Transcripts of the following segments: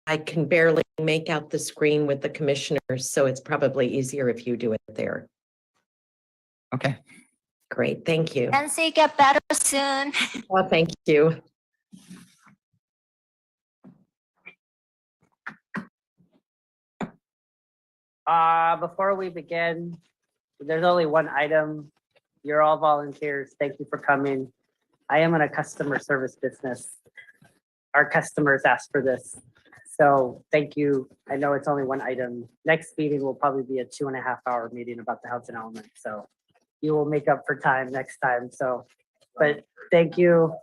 I can barely make out the screen with the commissioners, so it's probably easier if you do it there. Okay. Great, thank you. Nancy, get better soon. Well, thank you. Before we begin, there's only one item. You're all volunteers. Thank you for coming. I am in a customer service business. Our customers asked for this. So thank you. I know it's only one item. Next meeting will probably be a 2.5-hour meeting about the health and element. So you will make up for time next time. So, but thank you.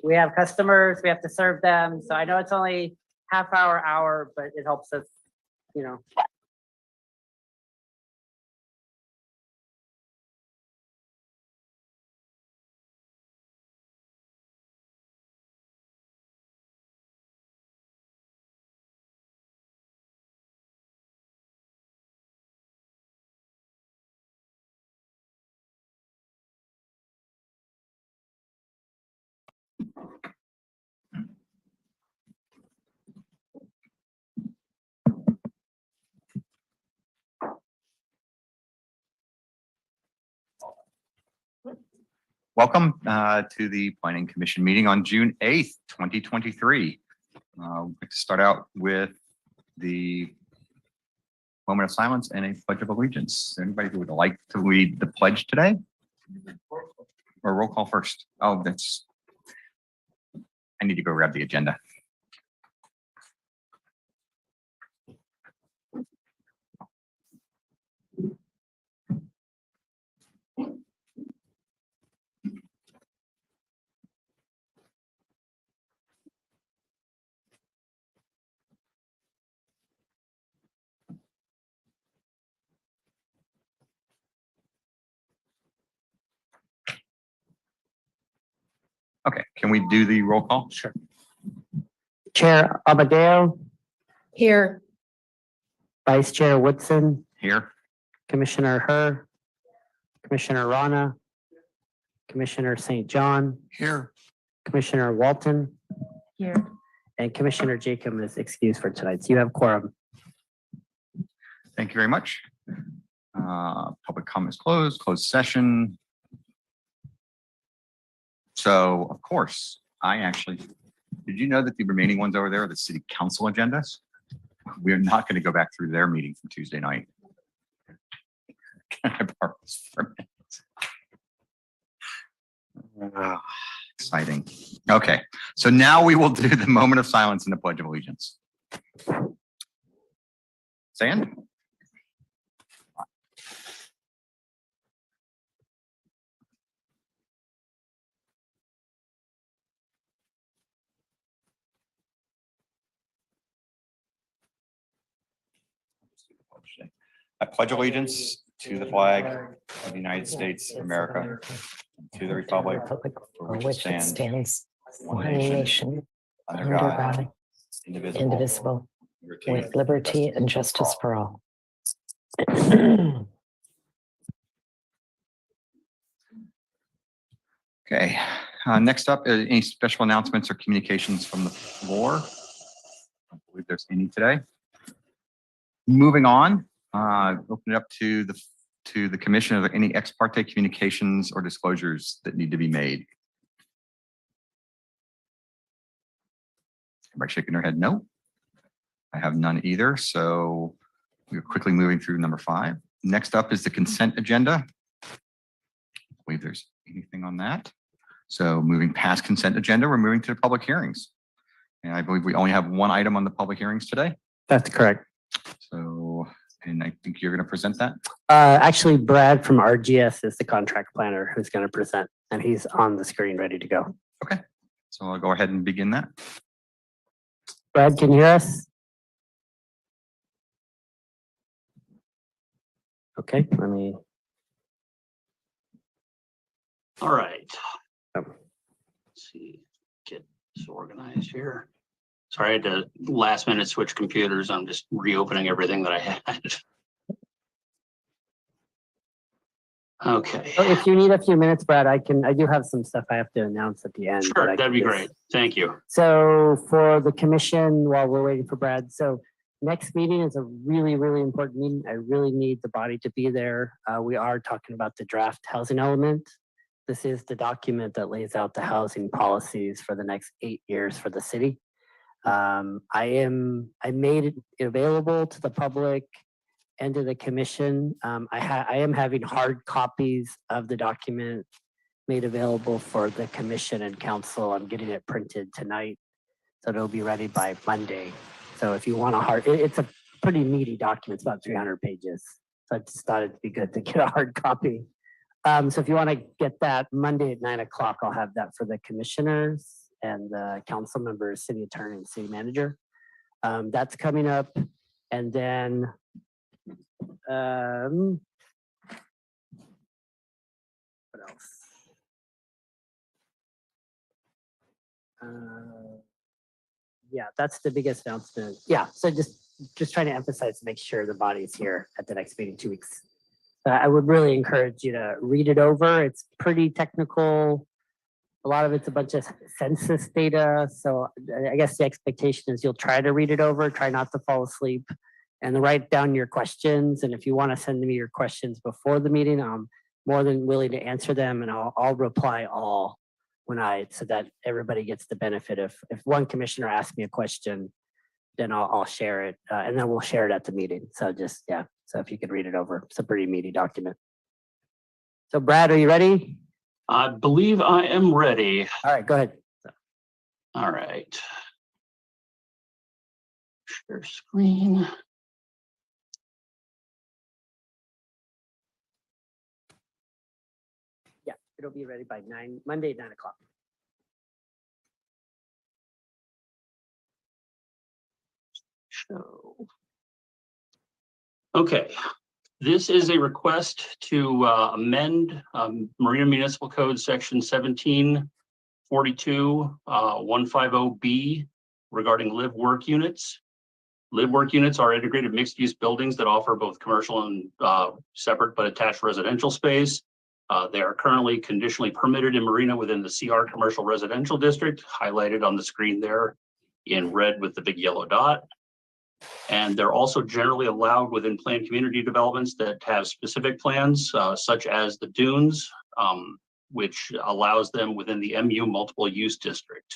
We have customers, we have to serve them. So I know it's only hour, but it helps us, you know. Welcome to the Planning Commission meeting on June 8th, 2023. We'd like to start out with the moment of silence and a pledge of allegiance. Anybody who would like to lead the pledge today? Or roll call first? Oh, I need to go grab the agenda. Okay, can we do the roll call? Sure. Chair Abadeo, Here, Vice Chair Woodson, Here. Commissioner Herr, Commissioner Rana, Commissioner St. John, Here. Commissioner Walton, here. and Commissioner Jacob is excused for tonight. So you have quorum. Thank you very much. Public comments closed, closed session. So, of course, did you know that the remaining ones over there are the city council agendas? We are not going to go back through their meeting from Tuesday night. Can I borrow this for a minute? Exciting. Okay, so now we will do the moment of silence and the Pledge of Allegiance. Sand? I pledge allegiance to the flag of the United States of America, to the republic for which it stands, one nation, under God, indivisible, With liberty and justice for all. Okay, next up, any special announcements or communications from the floor? I don't believe there's any today. Moving on, open it up to the commission. Are there any ex parte communications or disclosures that need to be made? Everybody shaking their head no. I have none either, so we're quickly moving through number 5. Next up is the consent agenda. I believe there's anything on that. So moving past consent agenda, we're moving to the public hearings. And I believe we only have one item on the public hearings today. That's correct. So, and I think you're going to present that. Actually, Brad from RGS is the contract planner who's going to present, and he's on the screen ready to go. Okay, so I'll go ahead and begin that. Brad, can you hear us? Okay, let me. All right. Oh. Let's see, get this organized here. Sorry, I had to last minute switch computers. I'm just reopening everything that I had. Okay, So if you need a few minutes, Brad, I do have some stuff I have to announce at the end. but sure, I that'd can be just- great. Thank you. So for the commission, while we're waiting for Brad, so next meeting is a really, really important meeting. I really need the body to be there. We are talking about the draft housing element. This is the document that lays out the housing policies for the next 8 years for the city. I made it available to the public and to the commission. I am having hard copies of the document made available for the commission and council. I'm getting it printed tonight, so it'll be ready by Monday. So if you want a it's a pretty meaty document. It's about 300 pages. So I just thought it'd be good to get a hard copy. So if you want to get that Monday at 9 o'clock, I'll have that for the commissioners and the council members, city attorney, and city manager. That's coming up. And then what else? Yeah, that's the biggest announcement. Yeah, so just trying to emphasize to make sure the body's here at the next meeting, 2 weeks. I would really encourage you to read it over. It's pretty technical. A lot of it's a bunch of census data. So I guess the expectation is you'll try to read it over, try not to fall asleep, and write down your questions. And if you want to send me your questions before the meeting, I'm more than willing to answer them, and I'll reply all so that everybody gets the benefit. If one commissioner asks me a question, then I'll share it, and then we'll share it at the meeting. So so if you could read it over, it's a pretty meaty document. So Brad, are you ready? I believe I am ready. All right, go ahead. All right. Share screen. Yeah, it'll be ready by Monday, 9 o'clock. Show. Okay, this is a request to amend Marina Municipal Code Section 1742 150B regarding live-work units. Live-work units are integrated mixed-use buildings that offer both commercial and separate but attached residential space. They are currently conditionally permitted in Marina within the CR Commercial Residential District, highlighted on the screen there in red with the big yellow dot. And they're also generally allowed within planned community developments that have specific plans, such as the Dunes, which allows them within the MU multiple use district.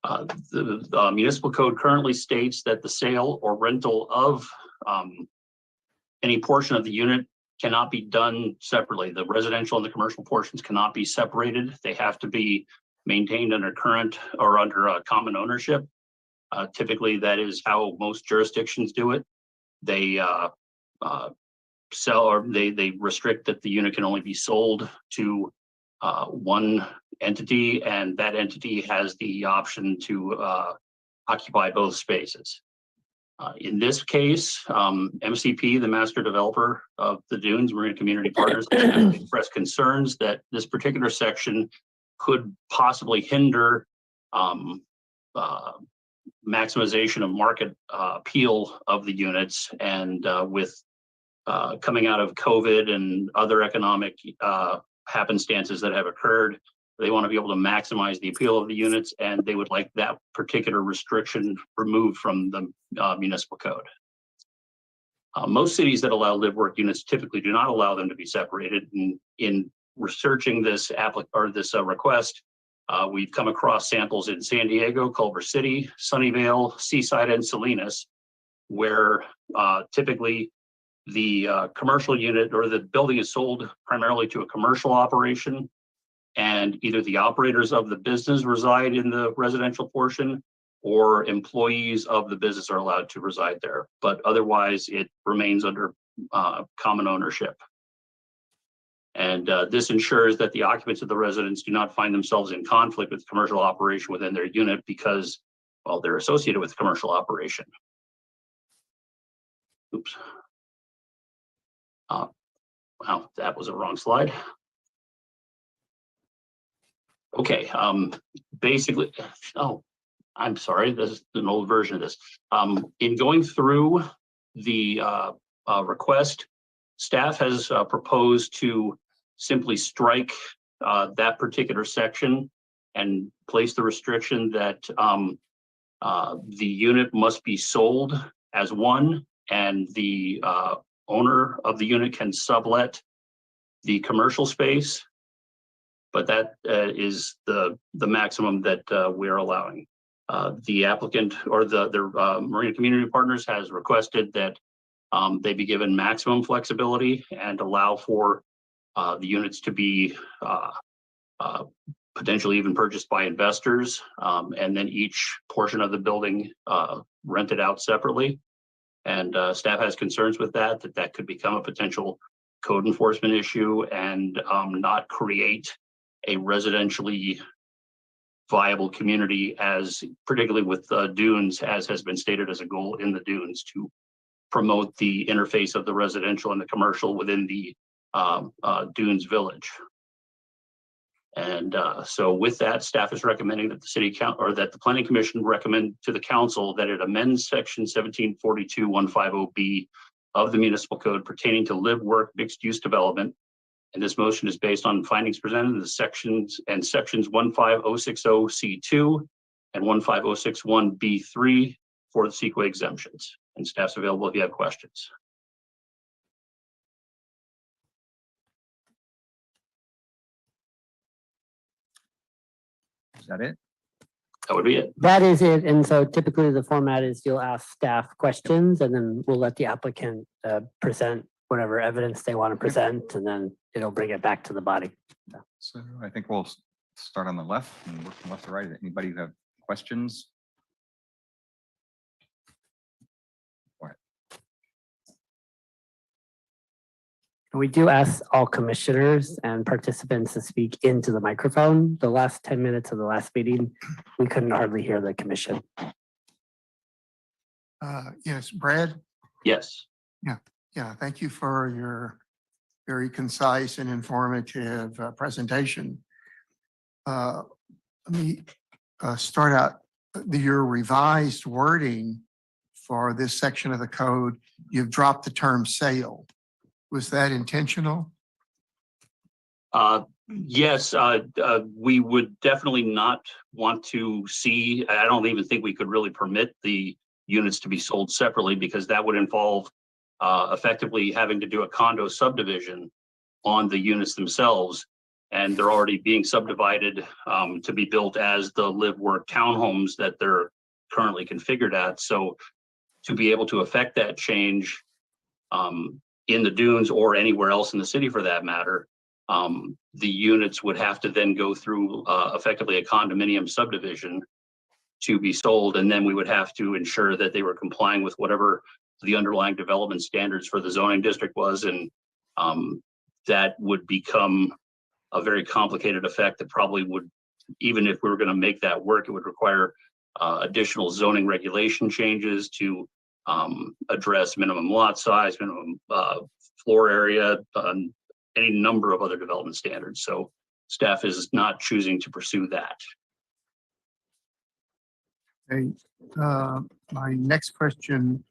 The municipal code currently states that the sale or rental of any portion of the unit cannot be done separately. The residential and the commercial portions cannot be separated. They have to be maintained under current or under common ownership. Typically, that is how most jurisdictions do it. They sell, or they restrict that the unit can only be sold to one entity, and that entity has the option to occupy both spaces. In this case, MCP, the master developer of the Dunes, Marina Community Partners, expressed concerns that this particular section could possibly hinder maximization of market appeal of the units, and with coming out of COVID and other economic happenstances that have occurred, they want to be able to maximize the appeal of the units, and they would like that particular restriction removed from the municipal code. Most cities that allow live-work units typically do not allow them to be separated. And in researching this request, we've come across samples in San Diego, Culver City, Sunnyvale, Seaside, and Salinas, where typically the commercial unit or the building is sold primarily to a commercial operation, and either the operators of the business reside in the residential portion, or employees of the business are allowed to reside there. But otherwise, it remains under common ownership. And this ensures that the occupants of the residence do not find themselves in conflict with commercial operation within their unit because, well, they're associated with commercial operation. Oops. Wow, that was a wrong slide. Okay, basically, oh, I'm sorry, this is an old version of this. In going through the request, Staff has proposed to simply strike that particular section and place the restriction that the unit must be sold as one, and the owner of the unit can sublet the commercial space. But that is the maximum that we're allowing. The applicant or their Marina Community Partners has requested that they be given maximum flexibility and allow for the units to be potentially even purchased by investors, and then each portion of the building rented out separately. And staff has concerns with that could become a potential code enforcement issue and not create a residentially viable community, as particularly with dunes, as has been stated as a goal in the dunes, to promote the interface of the residential and the commercial within the dunes village. And so with that, staff is recommending that the city council, or that the planning commission recommend to the council that it amends section 1742-150B of the municipal code pertaining to live, work, mixed use development. And this motion is based on findings presented in the sections 15060C2 and 15061B3 for the CEQA exemptions. And staff's available if you have questions. Is that it? That would be it. That is it. And so typically the format is you'll ask staff questions and then we'll let the applicant present whatever evidence they want to present, and then it'll bring it back to the body. So I think we'll start on the left and work from left to right. Anybody who have questions? We do ask all commissioners and participants to speak into the microphone. The last 10 minutes of the last meeting, we couldn't hardly hear the commission. Yes, Brad. Yes. Yeah, thank you for your very concise and informative presentation. Let me start out your revised wording for this section of the code. You've dropped the term sale. Was that intentional? Yes, we would definitely not want to see, I don't even think we could really permit the units to be sold separately, because that would involve effectively having to do a condo subdivision on the units themselves. And they're already being subdivided to be built as the live work townhomes that they're currently configured at. So to be able to affect that change in the dunes or anywhere else in the city for that matter, the units would have to then go through effectively a condominium subdivision to be sold. And then we would have to ensure that they were complying with whatever the underlying development standards for the zoning district was. And that would become a very complicated effect that probably would, even if we were going to make that work, it would require additional zoning regulation changes to address minimum lot size, minimum floor area, any number of other development standards. So staff is not choosing to pursue that. Okay. My next question,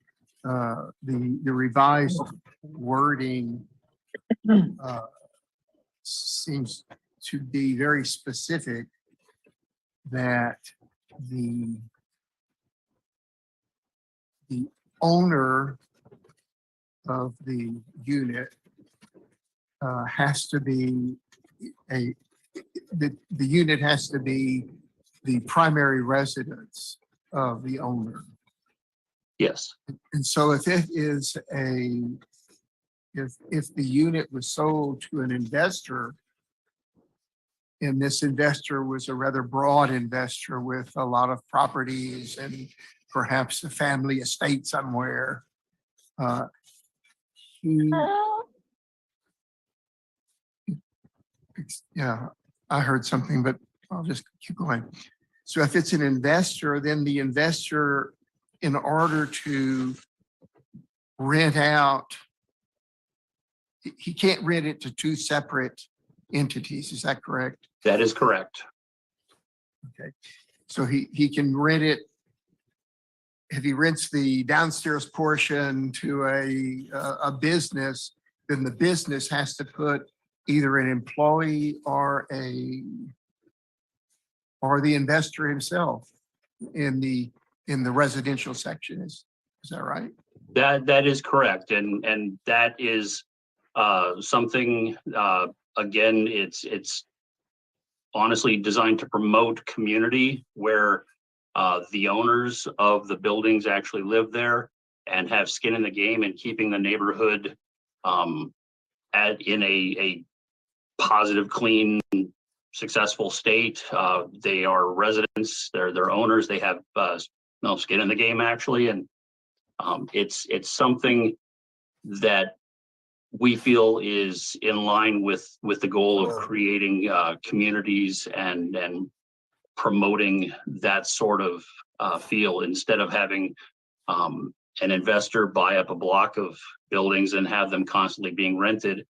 the revised wording seems to be very specific that the owner of the unit has to be the unit has to be the primary residence of the owner. Yes. And so if it is if the unit was sold to an investor, and this investor was a rather broad investor with a lot of properties and perhaps a family estate somewhere, yeah, I heard something, but I'll just keep going. So if it's an investor, then the investor, in order to rent out, he can't rent it to two separate entities. Is that correct? That is correct. Okay. So he can rent it. If he rents the downstairs portion to a business, then the business has to put either an employee or the investor himself in the residential section. Is that right? That is correct. And that is something, again, it's honestly designed to promote community where the owners of the buildings actually live there and have skin in the game and keeping the neighborhood in a positive, clean, successful state. They are residents, they're owners, they have no skin in the game actually. And it's something that we feel is in line with the goal of creating communities and promoting that sort of feel, instead of having an investor buy up a block of buildings and have them constantly being rented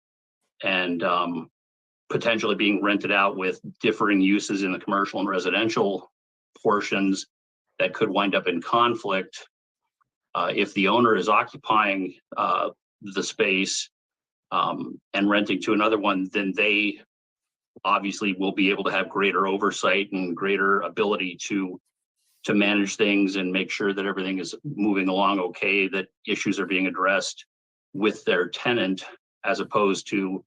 and potentially being rented out with differing uses in the commercial and residential portions that could wind up in conflict. If the owner is occupying the space and renting to another one, then they obviously will be able to have greater oversight and greater ability to manage things and make sure that everything is moving along okay, that issues are being addressed with their tenant, as opposed to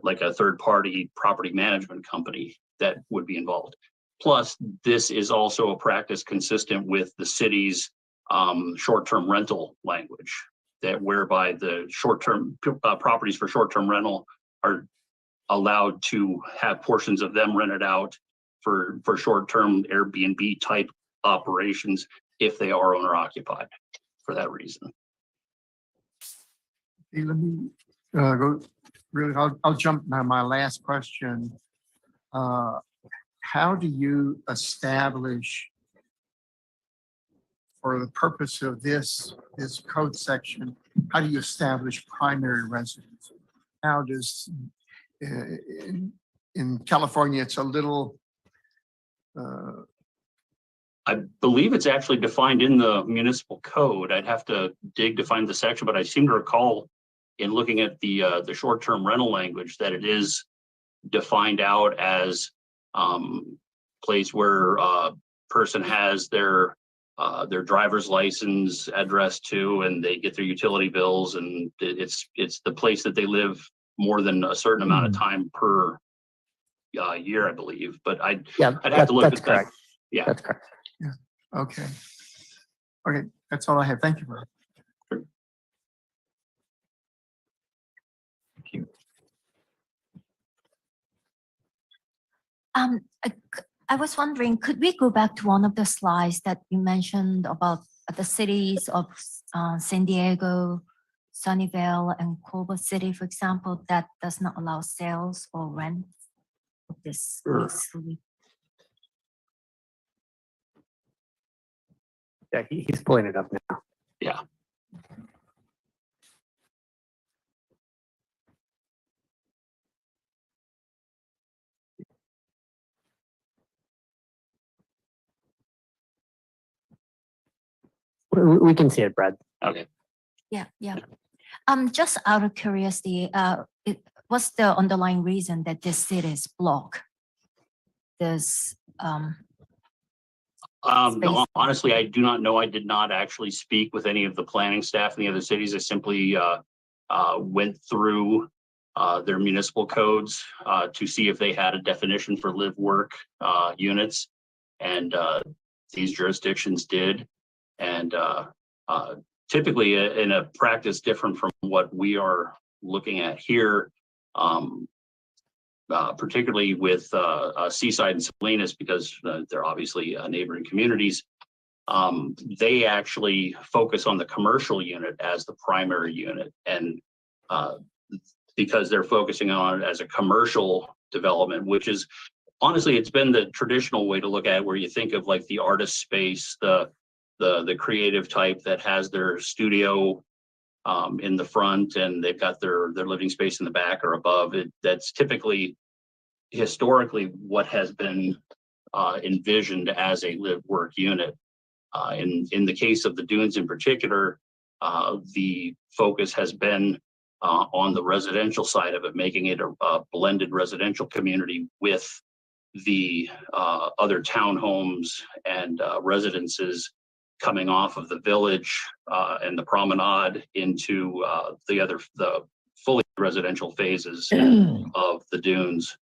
like a third-party property management company that would be involved. Plus, this is also a practice consistent with the city's short-term rental language, that whereby the short-term properties for short-term rental are allowed to have portions of them rented out for short-term Airbnb type operations if they are owner occupied for that reason. Okay, let me go really, I'll jump now. My last question. How do you establish, for the purpose of this code section, how do you establish primary residence? How does, in California, it's a little, I believe it's actually defined in the municipal code. I'd have to dig to find the section, but I seem to recall in looking at the short-term rental language that it is defined out as place where person has their driver's license addressed to, and they get their utility bills, and it's the place that they live more than a certain amount of time per year, I believe. But I'd have to look that's at correct. that. Yeah, That's correct. okay. Okay, that's all I have. Thank you, Brian. Thank you. I was wondering, could we go back to one of the slides that you mentioned about the cities of San Diego, Sunnyvale, and Culver City, for example, that does not allow sales or rent of this? Yeah, he's pulling it up now. yeah. We can see it, Brad. Okay. Yeah. Just out of curiosity, what's the underlying reason that this city is blocked? This space? Honestly, I do not know. I did not actually speak with any of the planning staff in the other cities. I simply went through their municipal codes to see if they had a definition for live work units, and these jurisdictions did. And typically in a practice different from what we are looking at here, particularly with Seaside and Salinas, because they're obviously neighboring communities, they actually focus on the commercial unit as the primary unit. And because they're focusing on it as a commercial development, which is honestly, it's been the traditional way to look at it, where you think of like the artist space, the creative type that has their studio in the front, and they've got their living space in the back or above it. That's typically historically what has been envisioned as a live work unit. In the case of the dunes in particular, the focus has been on the residential side of it, making it a blended residential community with the other townhomes and residences coming off of the village and the promenade into the fully residential phases of the dunes.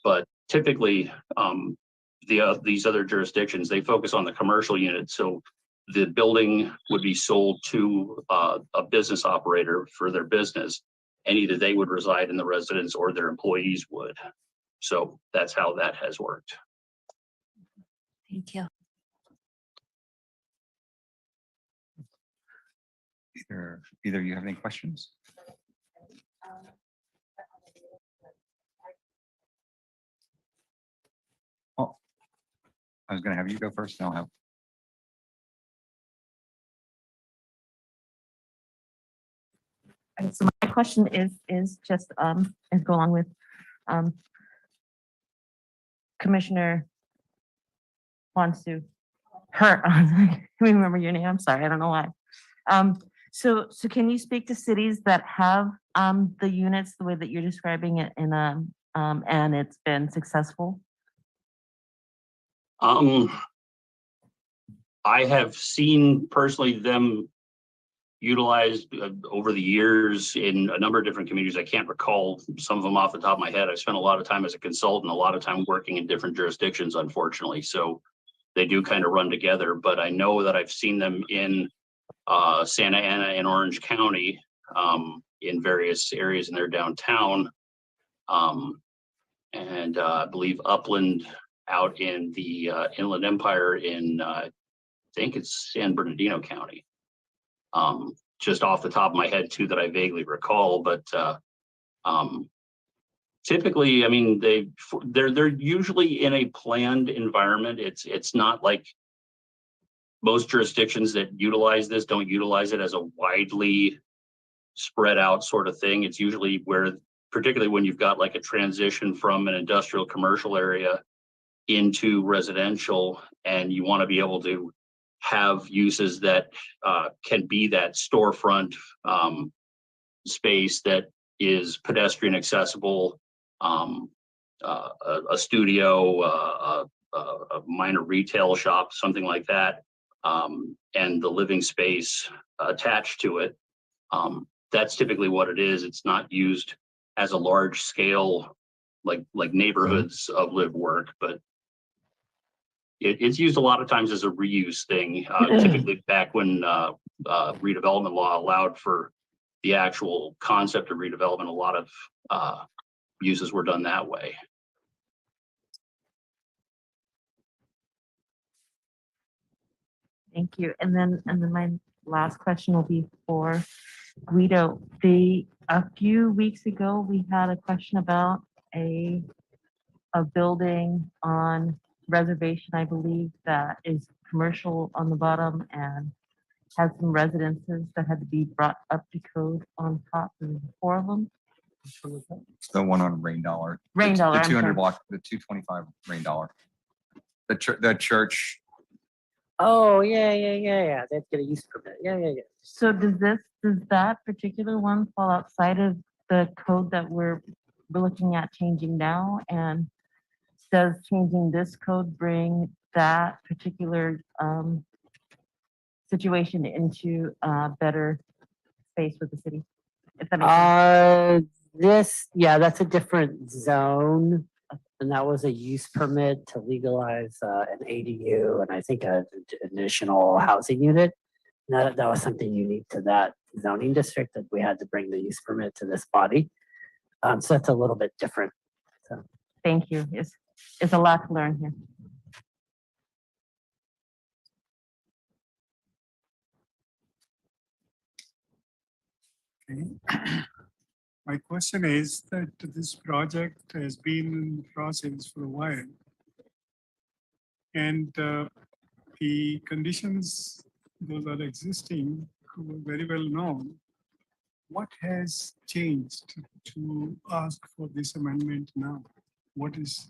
But typically, these other jurisdictions, they focus on the commercial unit. So the building would be sold to a business operator for their business, and either they would reside in the residence or their employees would. So that's how that has worked. Thank you. Either you have any questions? Oh, I was going to have you go first. And I'll have. So my question is just is go along with Commissioner wants to her. I remember your name. I'm sorry, I don't know why. So can you speak to cities that have the units the way that you're describing it in and it's been successful? I have seen personally them utilized over the years in a number of different communities. I can't recall some of them off the top of my head. I've spent a lot of time as a consultant, a lot of time working in different jurisdictions, unfortunately. So they do kind of run together, but I know that I've seen them in Santa Ana and Orange County in various areas in their downtown. And I believe Upland out in the Inland Empire in, I think it's San Bernardino County. Just off the top of my head too, that I vaguely recall, but typically, I mean, they're usually in a planned environment. It's not like most jurisdictions that utilize this don't utilize it as a widely spread out sort of thing. It's usually where, particularly when you've got like a transition from an industrial commercial area into residential, and you want to be able to have uses that can be that storefront space that is pedestrian accessible, a studio, a minor retail shop, something like that, and the living space attached to it. That's typically what it is. It's not used as a large scale, like neighborhoods of live work, but it's used a lot of times as a reuse thing, typically back when redevelopment law allowed for the actual concept of redevelopment. A lot of uses were done that way. Thank you. And then my last question will be for Guido. A few weeks ago, we had a question about a building on reservation, I believe, that is commercial on the bottom and has some residences that had to be brought up to code on top. There's 4 of them. It's the one on Rain Dollar. Rain Dollar, The I'm 200 sorry. block, the 225 Rain Dollar. The church. Oh, yeah. They have to get a use permit. Yeah. So does that particular one fall outside of the code that we're looking at changing now? And does changing this code bring that particular situation into better space with the city? If that makes sense. That's a different zone. And that was a use permit to legalize an ADU and I think an additional housing unit. That was something unique to that zoning district that we had to bring the use permit to this body. So that's a little bit different. So. Thank you. It's a lot to learn here. Okay. My question is that this project has been in process for a while. And the conditions, those are existing, were very well known. What has changed to ask for this amendment now? What has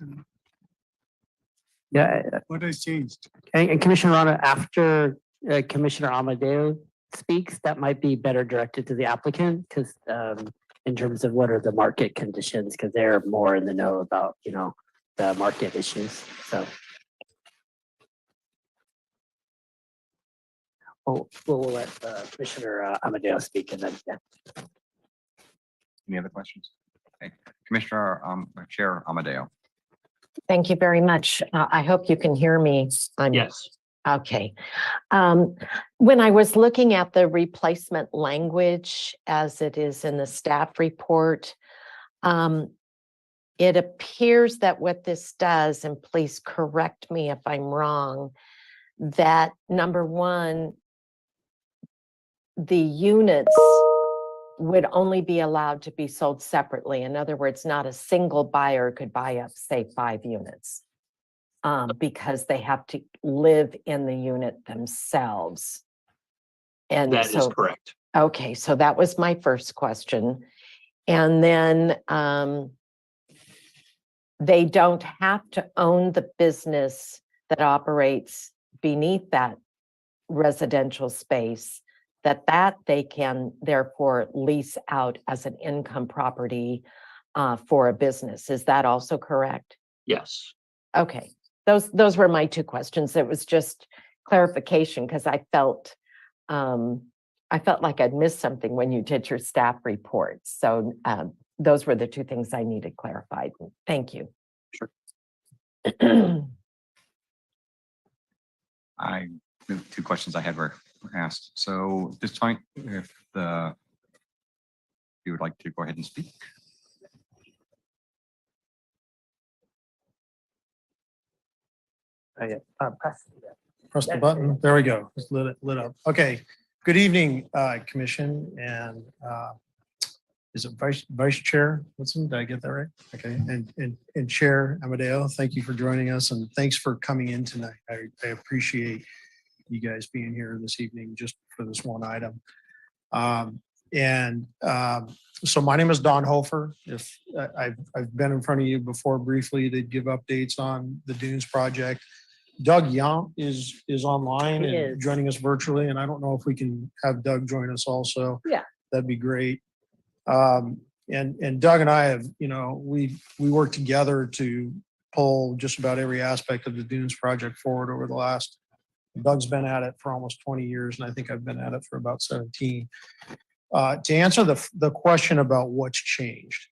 changed? And Commissioner Rana, after Commissioner Amadeo speaks, that might be better directed to the applicant, because in terms of what are the market conditions, because they're more in the know about, you know, the market issues, so. We'll let Commissioner Amadeo speak and then, yeah. Any other questions? Okay. Commissioner, Chair Amadeo. Thank you very much. I hope you can hear me. Yes. Okay. When I was looking at the replacement language as it is in the staff report, it appears that what this does, and please correct me if I'm wrong, that number one, the units would only be allowed to be sold separately. In other words, not a single buyer could buy up, say, 5 units. Because they have to live in the unit themselves. And That is correct. Okay, so that was my first question. And then they don't have to own the business that operates beneath that residential space, that they can therefore lease out as an income property for a business. Is that also correct? Yes. Okay. Those were my 2 questions. It was just clarification because I felt like I'd missed something when you did your staff report. So those were the 2 things I needed clarified. Thank you. Sure. The 2 questions I had were asked. So at this point, if you would like to go ahead and speak. Oh, yeah. Press the button. There we go. It's lit up. Okay. Good evening, Commission, and is it Vice Chair Woodson? Did I get that right? Okay. And Chair Amadeo, thank you for joining us, and thanks for coming in tonight. I appreciate you guys being here this evening just for this one item. So my name is Don Hofer. If I've been in front of you before briefly to give updates on the Dunes project. Doug Young is online He and is. joining us virtually, and I don't know if we can have Doug join us also. Yeah. That'd be great. And Doug and I have, we worked together to pull just about every aspect of the Dunes project forward over the last. Doug's been at it for almost 20 years, and I think I've been at it for about 17. To answer the question about what's changed.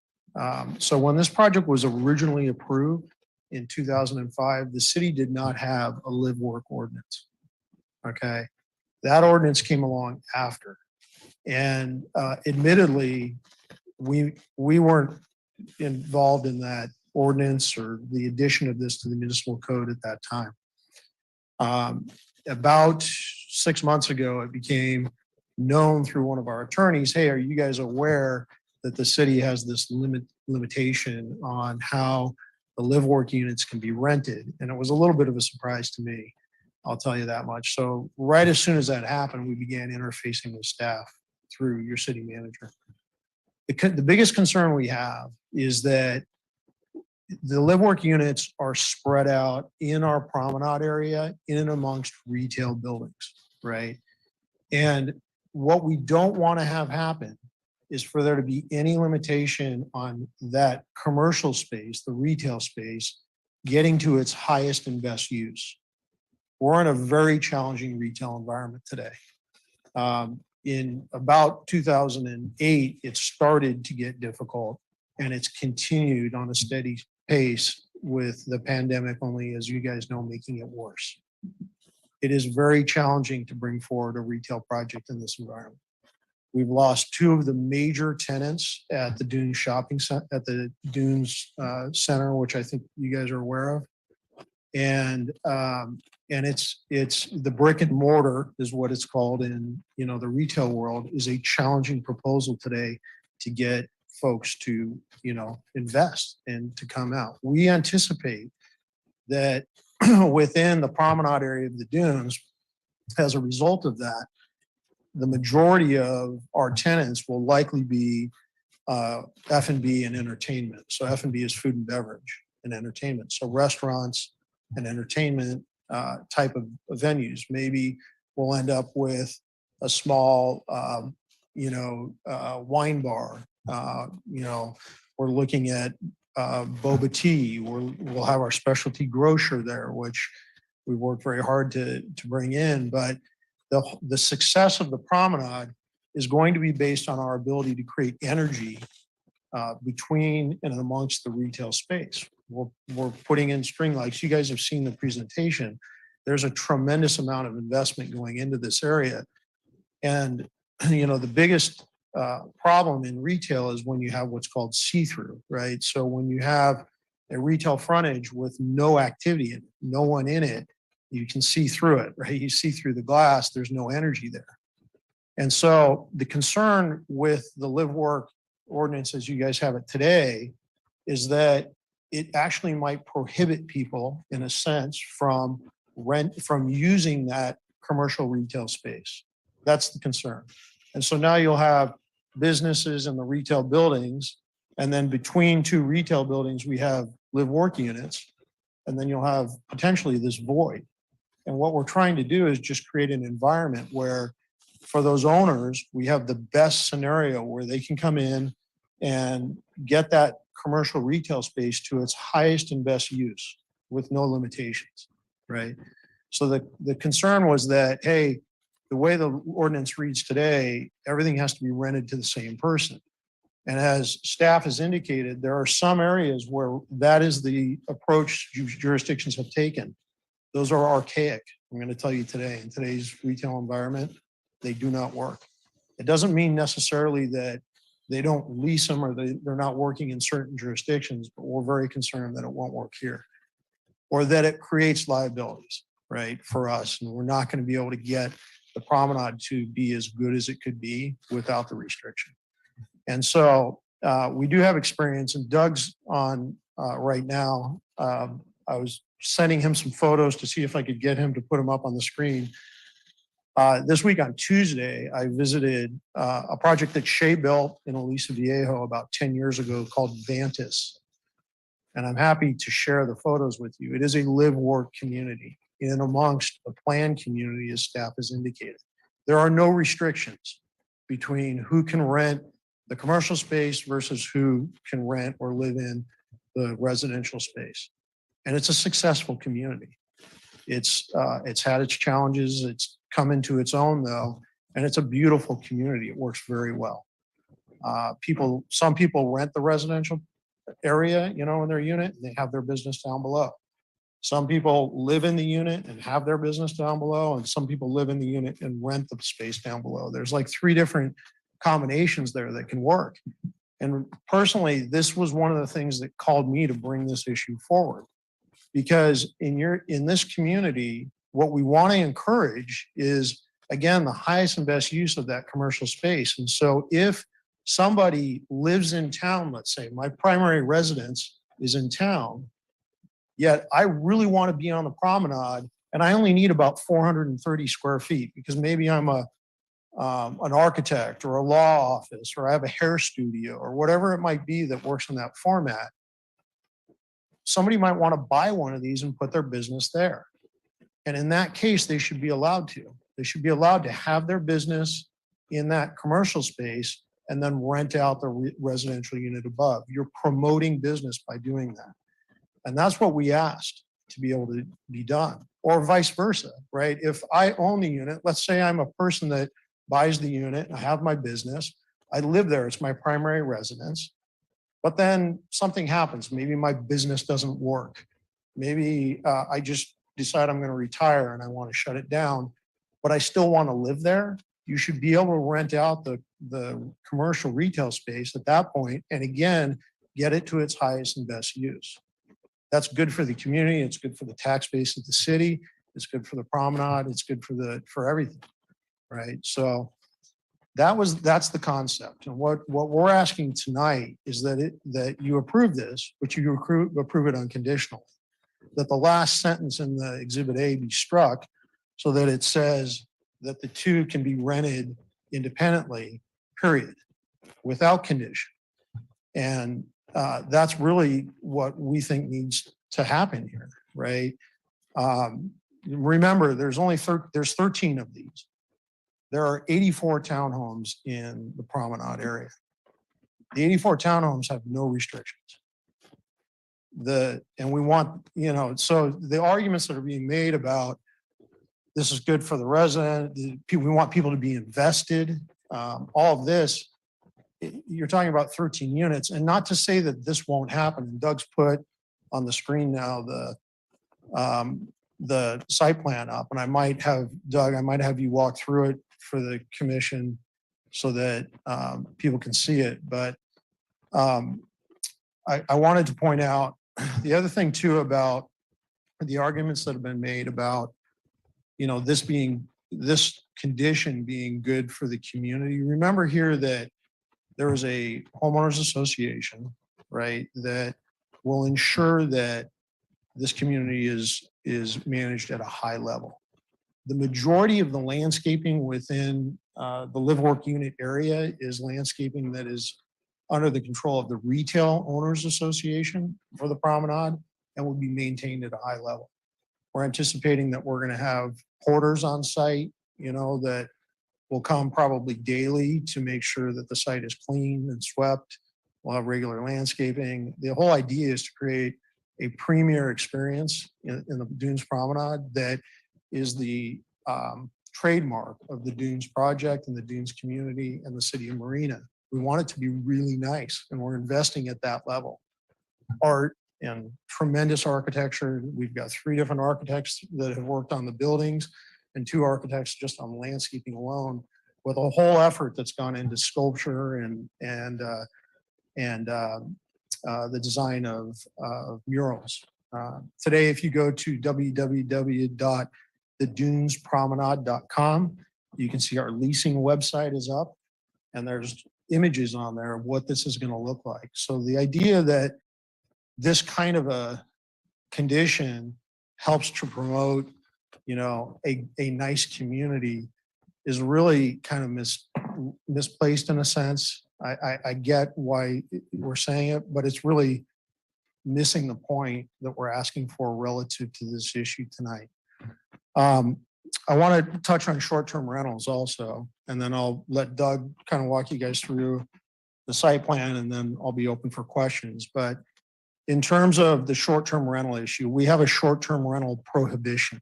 So when this project was originally approved in 2005, the city did not have a live work ordinance. Okay. That ordinance came along after. And admittedly, we weren't involved in that ordinance or the addition of this to the municipal code at that time. About 6 months ago, it became known through one of our attorneys, hey, are you guys aware that the city has this limitation on how the live work units can be rented? And it was a little bit of a surprise to me, I'll tell you that much. So right as soon as that happened, we began interfacing with staff through your city manager. The biggest concern we have is that the live work units are spread out in our promenade area in and amongst retail buildings, right? And what we don't want to have happen is for there to be any limitation on that commercial space, the retail space, getting to its highest and best use. We're in a very challenging retail environment today. In about 2008, it started to get difficult, and it's continued on a steady pace with the pandemic only, as you guys know, making it worse. It is very challenging to bring forward a retail project in this environment. We've lost 2 of the major tenants at the Dunes shopping center, at the Dunes Center, which I think you guys are aware of. And it's the brick and mortar is what it's called in the retail world, is a challenging proposal today to get folks to invest and to come out. We anticipate that within the promenade area of the Dunes, as a result of that, the majority of our tenants will likely be F&B and entertainment. So F&B is food and beverage and entertainment. So restaurants and entertainment type of venues. Maybe we'll end up with a small, wine bar. We're looking at boba tea. We'll have our specialty grocer there, which we worked very hard to bring in. But the success of the promenade is going to be based on our ability to create energy between and amongst the retail space. We're putting in string lights. You guys have seen the presentation. There's a tremendous amount of investment going into this area. And, the biggest problem in retail is when you have what's called see-through, right? So when you have a retail frontage with no activity, in it, no one in it, you can see through it, right? You see through the glass, there's no energy there. And so the concern with the live work ordinance as you guys have it today is that it actually might prohibit people in a sense from using that commercial retail space. That's the concern. And so now you'll have businesses in the retail buildings, and then between two retail buildings, we have live work units, and then you'll have potentially this void. And what we're trying to do is just create an environment where for those owners, we have the best scenario where they can come in and get that commercial retail space to its highest and best use with no limitations, right? So the concern was that, hey, the way the ordinance reads today, everything has to be rented to the same person. And as staff has indicated, there are some areas where that is the approach jurisdictions have taken. Those are archaic. I'm going to tell you today, in today's retail environment, they do not work. It doesn't mean necessarily that they don't lease them or they're not working in certain jurisdictions, but we're very concerned that it won't work here or that it creates liabilities, right, for us. And we're not going to be able to get the promenade to be as good as it could be without the restriction. And so we do have experience, and Doug's on right now. I was sending him some photos to see if I could get him to put them up on the screen. This week on Tuesday, I visited a project that Shea built in Aliso Viejo about 10 years ago called Vantis. And I'm happy to share the photos with you. It is a live work community in amongst a planned community, as staff has indicated. There are no restrictions between who can rent the commercial space versus who can rent or live in the residential space. And it's a successful community. It's had its challenges. It's come into its own though, and it's a beautiful community. It works very well. Some people rent the residential area, in their unit, and they have their business down below. Some people live in the unit and have their business down below, and some people live in the unit and rent the space down below. There's like 3 different combinations there that can work. And personally, this was one of the things that called me to bring this issue forward. Because in this community, what we want to encourage is, again, the highest and best use of that commercial space. And so if somebody lives in town, let's say my primary residence is in town, yet I really want to be on the promenade and I only need about 430 square feet because maybe I'm an architect or a law office, or I have a hair studio or whatever it might be that works in that format. Somebody might want to buy one of these and put their business there. And in that case, they should be allowed to. They should be allowed to have their business in that commercial space and then rent out the residential unit above. You're promoting business by doing that. And that's what we asked to be able to be done, or vice versa, right? If I own the unit, let's say I'm a person that buys the unit, I have my business, I live there, it's my primary residence, but then something happens. Maybe my business doesn't work. Maybe I just decide I'm going to retire and I want to shut it down, but I still want to live there. You should be able to rent out the commercial retail space at that point, and again, get it to its highest and best use. That's good for the community. It's good for the tax base of the city. It's good for the promenade. It's good for everything, right? So that's the concept. And what we're asking tonight is that you approve this, but you approve it unconditionally. That the last sentence in the Exhibit A be struck so that it says that the 2 can be rented independently, period, without condition. And that's really what we think needs to happen here, right? Remember, there's 13 of these. There are 84 townhomes in the Promenade area. The 84 townhomes have no restrictions. And we want, so the arguments that are being made about this is good for the resident, we want people to be invested, all of this, you're talking about 13 units, and not to say that this won't happen. And Doug's put on the screen now the site plan up, and I might have, Doug, I might have you walk through it for the commission so that people can see it. But I wanted to point out the other thing too about the arguments that have been made about, this condition being good for the community. Remember here that there is a homeowners association, right, that will ensure that this community is managed at a high level. The majority of the landscaping within the live work unit area is landscaping that is under the control of the Retail Owners Association for the promenade and will be maintained at a high level. We're anticipating that we're going to have porters on site, that will come probably daily to make sure that the site is clean and swept. We'll have regular landscaping. The whole idea is to create a premier experience in the Dunes Promenade that is the trademark of the Dunes project and the Dunes community and the city of Marina. We want it to be really nice, and we're investing at that level. Art and tremendous architecture. We've got 3 different architects that have worked on the buildings and 2 architects just on landscaping alone, with a whole effort that's gone into sculpture and the design of murals. Today, if you go to www.thedunespromenade.com, you can see our leasing website is up, and there's images on there of what this is going to look like. So the idea that this kind of a condition helps to promote, a nice community is really kind of misplaced in a sense. I get why we're saying it, but it's really missing the point that we're asking for relative to this issue tonight. I want to touch on short-term rentals also, and then I'll let Doug kind of walk you guys through the site plan, and then I'll be open for questions. But in terms of the short-term rental issue, we have a short-term rental prohibition.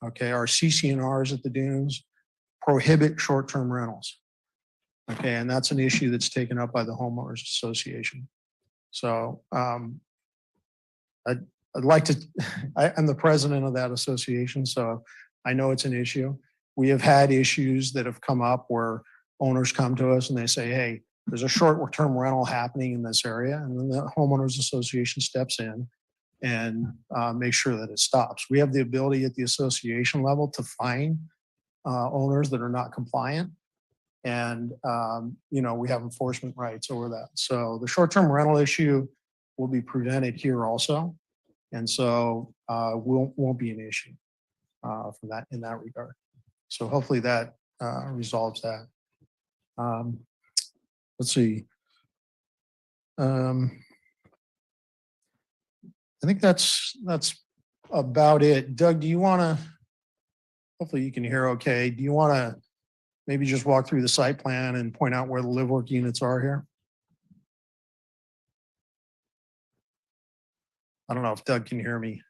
Okay, our CC&Rs at the Dunes prohibit short-term rentals. Okay, and that's an issue that's taken up by the homeowners association. So I'd like to, I'm the president of that association, so I know it's an issue. We have had issues that have come up where owners come to us and they say, hey, there's a short-term rental happening in this area, and then the homeowners association steps in and make sure that it stops. We have the ability at the association level to fine owners that are not compliant. And, we have enforcement rights over that. So the short-term rental issue will be prevented here also. And so won't be an issue from that in that regard. So hopefully that resolves that. Let's see. I think that's about it. Doug, do you want to, hopefully you can hear okay. Do you want to maybe just walk through the site plan and point out where the live work units are here? I don't know if Doug can hear me,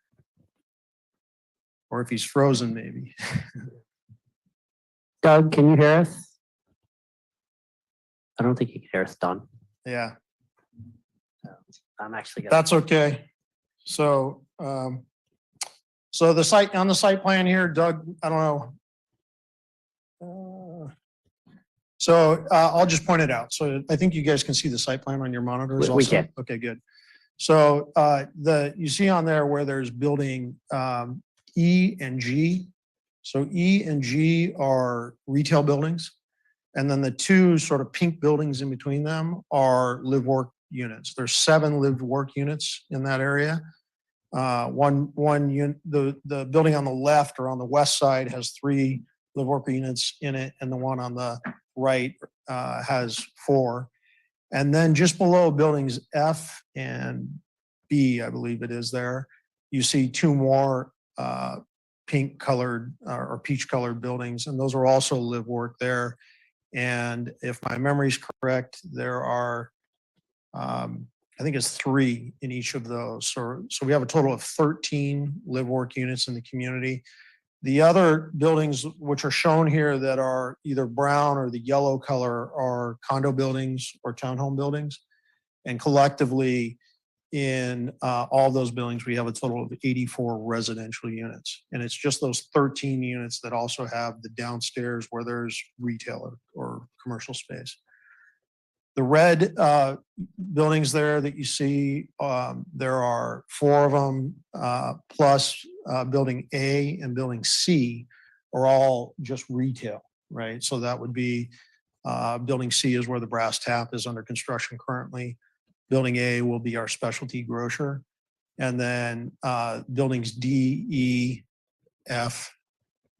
or if he's frozen maybe. Doug, can you hear us? I don't think you can hear us, Don. Yeah, I'm actually. that's okay. So, so the site, on the site plan here, Doug, I don't know. So I'll just point it out. So I think you guys can see the site plan on your monitors also? We can. Okay, good. So you see on there where there's building E and G. So E and G are retail buildings. And then the 2 sort of pink buildings in between them are live work units. There's 7 live work units in that area. The building on the left or on the west side has 3 live work units in it, and the one on the right has 4. And then just below buildings F and B, I believe it is there, you see 2 more pink colored or peach colored buildings, and those are also live work there. And if my memory is correct, there are, I think it's 3 in each of those. So we have a total of 13 live work units in the community. The other buildings which are shown here that are either brown or the yellow color are condo buildings or townhome buildings. And collectively, in all those buildings, we have a total of 84 residential units. And it's just those 13 units that also have the downstairs where there's retail or commercial space. The red buildings there that you see, there are 4 of them, plus building A and building C are all just retail, right? So that would be building C is where the Brass Tap is under construction currently. Building A will be our specialty grocer. And then buildings D, E, F,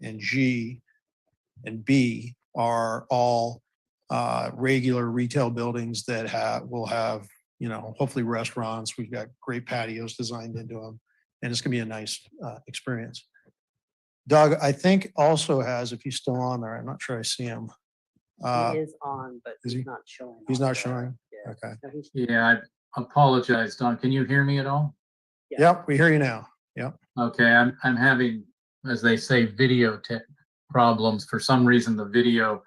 and G, and B are all regular retail buildings that will have, hopefully restaurants. We've got great patios designed into them, and it's gonna be a nice experience. Doug, I think also has, if he's still on there, I'm not sure I see him. He is on, but is he's he? not showing. He's on not the- showing? Yeah. Okay. No, he's- Yeah, I apologize, Don. Can you hear me at all? Yeah. Yep, we hear you now. Yep. Okay, I'm having, as they say, video problems. For some reason, the video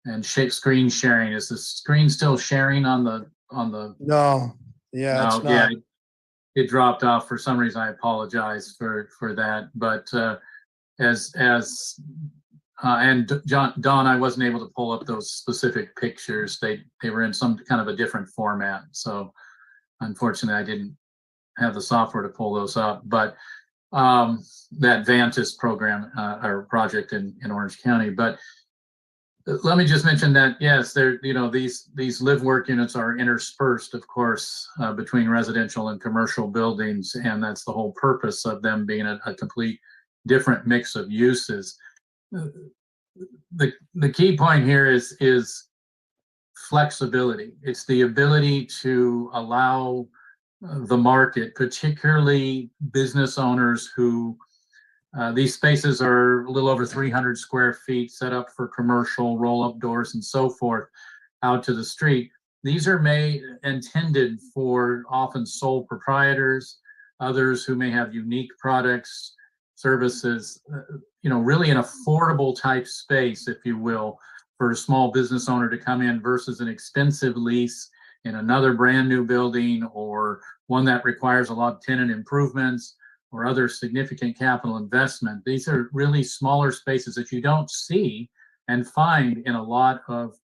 and screen sharing, is the screen still sharing on the No, yeah, it's no, yeah, not. it dropped off for some reason. I apologize for that. But Don, I wasn't able to pull up those specific pictures. They were in some kind of a different format. So unfortunately, I didn't have the software to pull those up. But that Vantis program or project in Orange County. But let me just mention that, yes, these live work units are interspersed, of course, between residential and commercial buildings. And that's the whole purpose of them being a complete different mix of uses. The key point here is flexibility. It's the ability to allow the market, particularly business owners who these spaces are a little over 300 square feet, set up for commercial roll-up doors and so forth, out to the street. These are intended for often sole proprietors, others who may have unique products, services, really an affordable type space, if you will, for a small business owner to come in versus an expensive lease in another brand new building or one that requires a lot of tenant improvements or other significant capital investment. These are really smaller spaces that you don't see and find in a lot of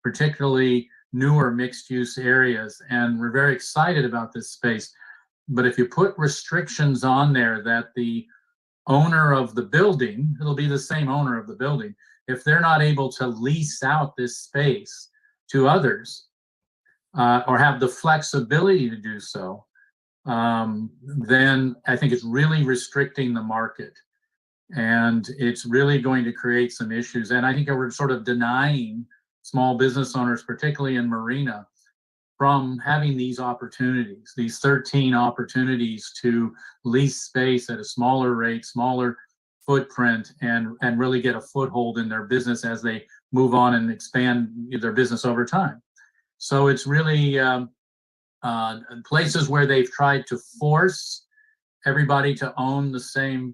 particularly newer mixed use areas. And we're very excited about this space. But if you put restrictions on there that the owner of the building, it'll be the same owner of the building, if they're not able to lease out this space to others or have the flexibility to do so, then I think it's really restricting the market. And it's really going to create some issues. And I think we're sort of denying small business owners, particularly in Marina, from having these opportunities, these 13 opportunities to lease space at a smaller rate, smaller footprint, and really get a foothold in their business as they move on and expand their business over time. So it's really places where they've tried to force everybody to own the same,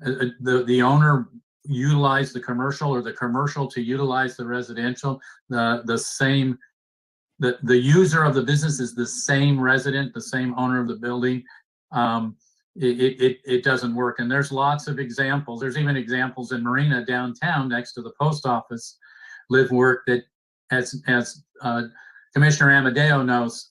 the owner utilize the commercial or the commercial to utilize the residential, the user of the business is the same resident, the same owner of the building. It doesn't work. And there's lots of examples. There's even examples in Marina downtown next to the post office, live work that, as Commissioner Amadeo knows,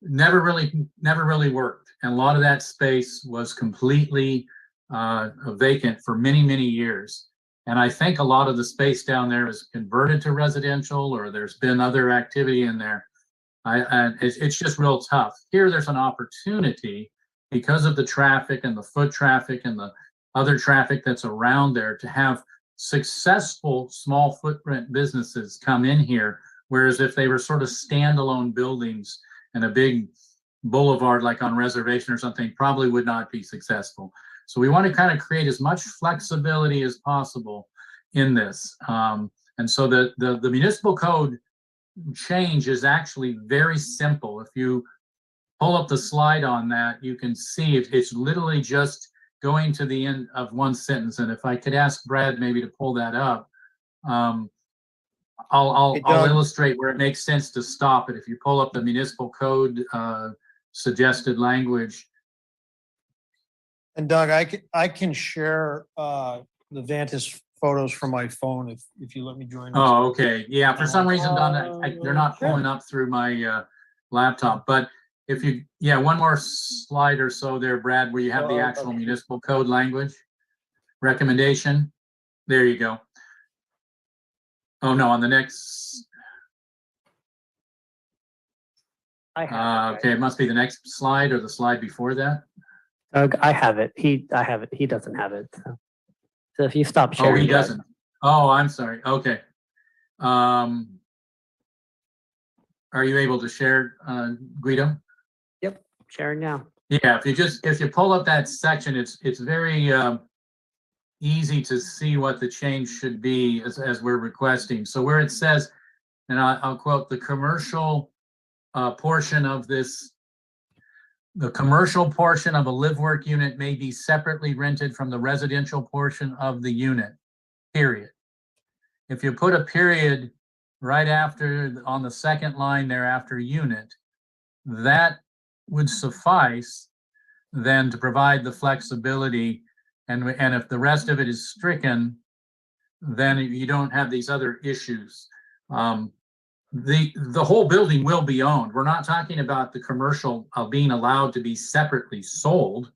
never really worked. And a lot of that space was completely vacant for many, many years. And I think a lot of the space down there is converted to residential, or there's been other activity in there. It's just real tough. Here, there's an opportunity because of the traffic and the foot traffic and the other traffic that's around there to have successful small footprint businesses come in here. Whereas if they were sort of standalone buildings and a big boulevard like on Reservation or something, probably would not be successful. So we want to kind of create as much flexibility as possible in this. And so the municipal code change is actually very simple. If you pull up the slide on that, you can see it's literally just going to the end of one sentence. And if I could ask Brad maybe to pull that up, I'll Doug. illustrate where it makes sense to stop it. If you pull up the municipal code suggested language. And Doug, I can share the Vantage photos from my phone if you let me join. Oh, okay. Yeah, for some reason, Don, they're not pulling up through my laptop. But if you, yeah, one more slide or so there, Brad, where you have the actual municipal code language recommendation. There you go. Oh, no, on the next. Okay, it must be the next slide or the slide before that. Doug, I have it. I have it. He doesn't have it. So if you stop Oh, sharing. he Doug. doesn't. Oh, I'm sorry. Okay. Are you able to share, Guido? Yep, sharing now. Yeah, if you pull up that section, it's very easy to see what the change should be as we're requesting. So where it says, and I'll quote, the commercial portion of this, the commercial portion of a live work unit may be separately rented from the residential portion of the unit, period. If you put a period right after, on the second line there after unit, that would suffice then to provide the flexibility. And if the rest of it is stricken, then you don't have these other issues. The whole building will be owned. We're not talking about the commercial being allowed to be separately sold.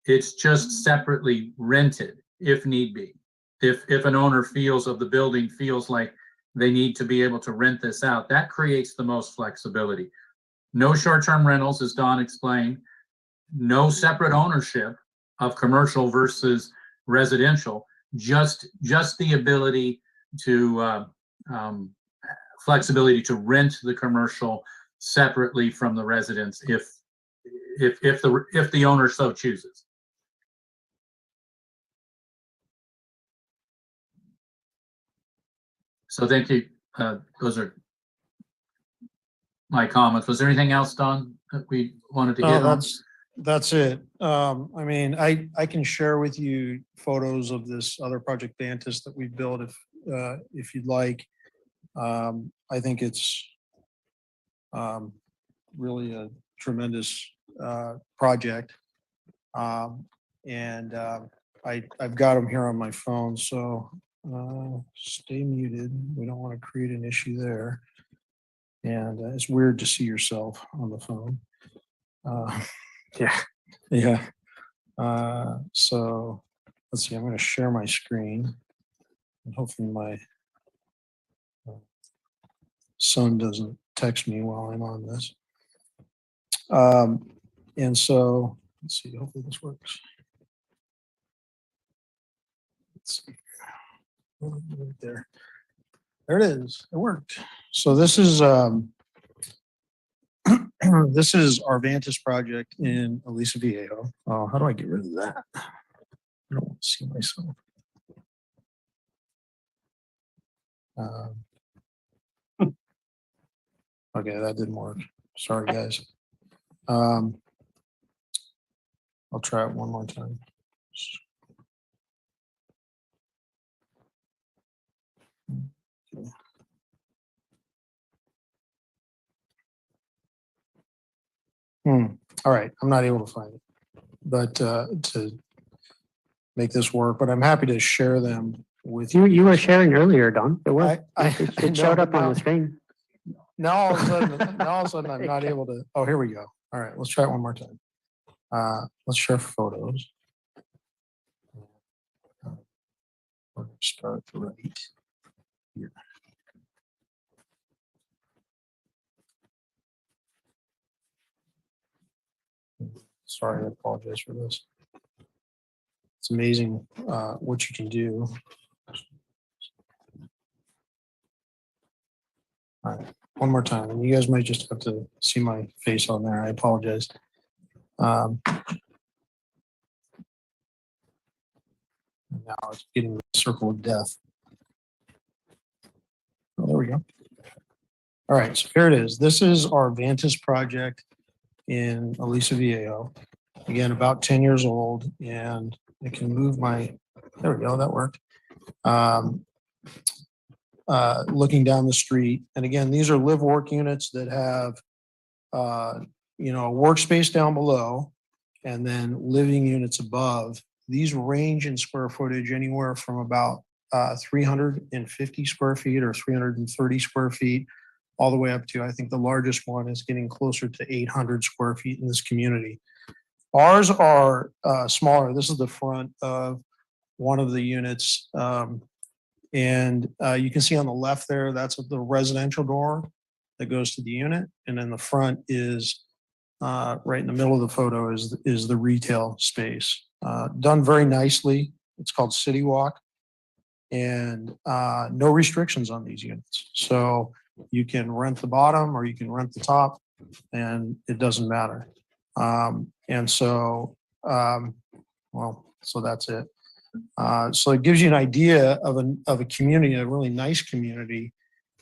It's just separately rented if need be. If an owner of the building feels like they need to be able to rent this out, that creates the most flexibility. No short-term rentals, as Don explained, no separate ownership of commercial versus residential, just the ability to flexibility to rent the commercial separately from the residence if the owner so chooses. So thank you. Those are my comments. Was there anything else, Don, that we wanted to hit on? That's it. I mean, I can share with you photos of this other project Vantage that we built if you'd like. I think it's really a tremendous project. And I've got them here on my phone, so stay muted. We don't want to create an issue there. And it's weird to see yourself on the phone. Yeah. So let's see, I'm going to share my screen. And hopefully my son doesn't text me while I'm on this. And so let's see, hopefully this works. Let's see. Right there. There it is. It worked. So this is this is our Vantage project in Aliso Viejo. Oh, how do I get rid of that? I don't want to see myself. Okay, that didn't work. Sorry, guys. I'll try it one more time. Okay. All right, I'm not able to find it, but to make this work, but I'm happy to share them with you. You were sharing earlier, Don. It was. It It showed up on the screen. Now all of a sudden I'm not able to. Oh, here we go. All right, let's try it one more time. Let's share photos. We're gonna start right here. Sorry, I apologize for this. It's amazing what you can do. All right, one more time. And you guys might just have to see my face on there. I apologize. now. It's getting the circle of death. Oh, there we go. All right, so here it is. This is our Vantis project in Aliso Viejo. Again, about 10 years old, and I can move my, there we go, that worked. Looking down the street. And again, these are live work units that have, you know, a workspace down below and then living units above. These range in square footage anywhere from about 350 square feet or 330 square feet, all the way up to, I think the largest one is getting closer to 800 square feet in this community. Ours are smaller. This is the front of one of the units. And you can see on the left there, that's the residential door that goes to the unit. And then the front is right in the middle of the photo is the retail space. Done very nicely. It's called City Walk. And no restrictions on these units. So you can rent the bottom or you can rent the top and it doesn't matter. And so, well, so that's it. So it gives you an idea of a community, a really nice community,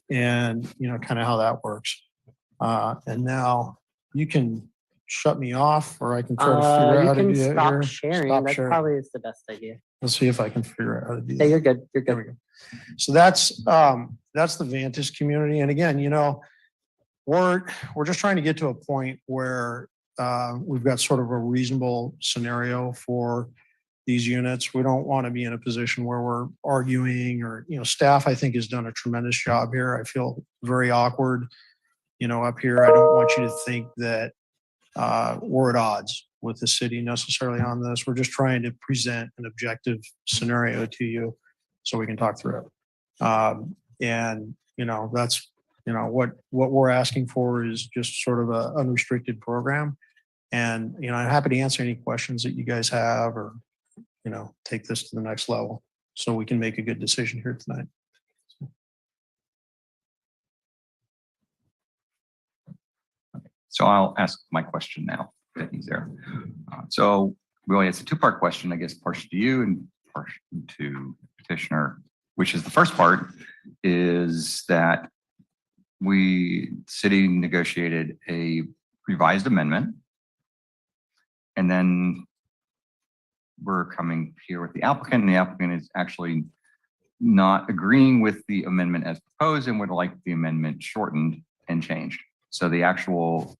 and you know, kind of how that works. And now you can shut me off, or I can try to figure out You how to can do that stop here. sharing. Stop That sharing. probably is the best idea. Let's see if I can figure out how to do Yeah, that. you're good. You're There we good. go. So that's the Vantis community. And again, you know, we're just trying to get to a point where we've got sort of a reasonable scenario for these units. We don't want to be in a position where we're arguing or, you know, staff, I think, has done a tremendous job here. I feel very awkward, you know, up here. I don't want you to think that we're at odds with the city necessarily on this. We're just trying to present an objective scenario to you so we can talk through it. And, you know, that's, you know, what we're asking for is just sort of a unrestricted program. And, you know, I'm happy to answer any questions that you guys have or, you know, take this to the next level so we can make a good decision here tonight. So I'll ask my question now that he's there. So really, it's a two-part question, I guess, partial to you and partial to petitioner, which is the first part is that city negotiated a revised amendment. And then we're coming here with the applicant, and the applicant is actually not agreeing with the amendment as proposed and would like the amendment shortened and changed. So the actual,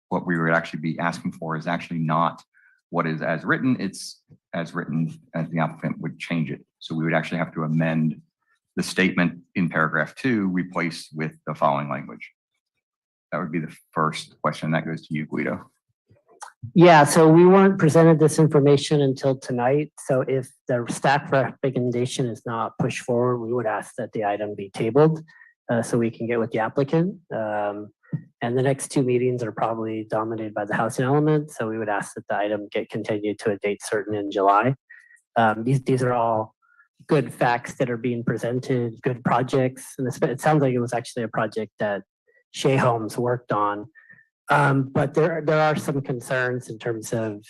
what we would actually be asking for is actually not what is as written, it's as written as the applicant would change it. So we would actually have to amend the statement in paragraph 2, replaced with the following language. That would be the first question. That goes to you, Guido. Yeah, so we weren't presented this information until tonight. So if the staff recommendation is not pushed forward, we would ask that the item be tabled so we can get with the applicant. And the next 2 meetings are probably dominated by the housing element. So we would ask that the item get continued to a date certain in July. These are all good facts that are being presented, good projects. And it sounds like it was actually a project that Shea Homes worked on. But there are some concerns in terms of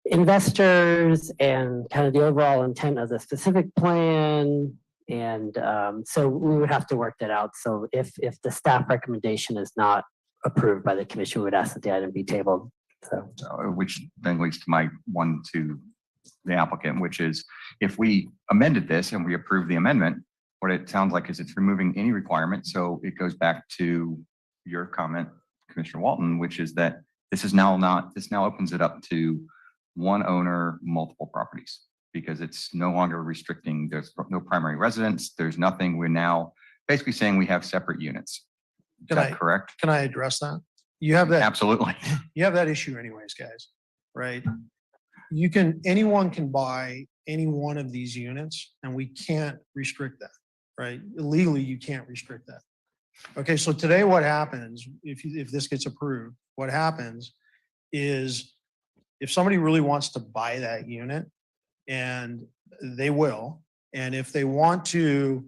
investors and kind of the overall intent of the specific plan. And so we would have to work that out. So if the staff recommendation is not approved by the commission, we would ask that the item be tabled. So Which then leads to my one to the applicant, which is if we amended this and we approve the amendment, what it sounds like is it's removing any requirement. So it goes back to your comment, Commissioner Walton, which is that this now opens it up to one owner, multiple properties, because it's no longer restricting, there's no primary residence, there's nothing. We're now basically saying we have separate units. Is that correct? Can I address that? You have that. Absolutely. You have that issue anyways, guys, right? Anyone can buy any one of these units and we can't restrict that, right? Legally, you can't restrict that. Okay, so today what happens, if this gets approved, what happens is if somebody really wants to buy that unit, and they will, and if they want to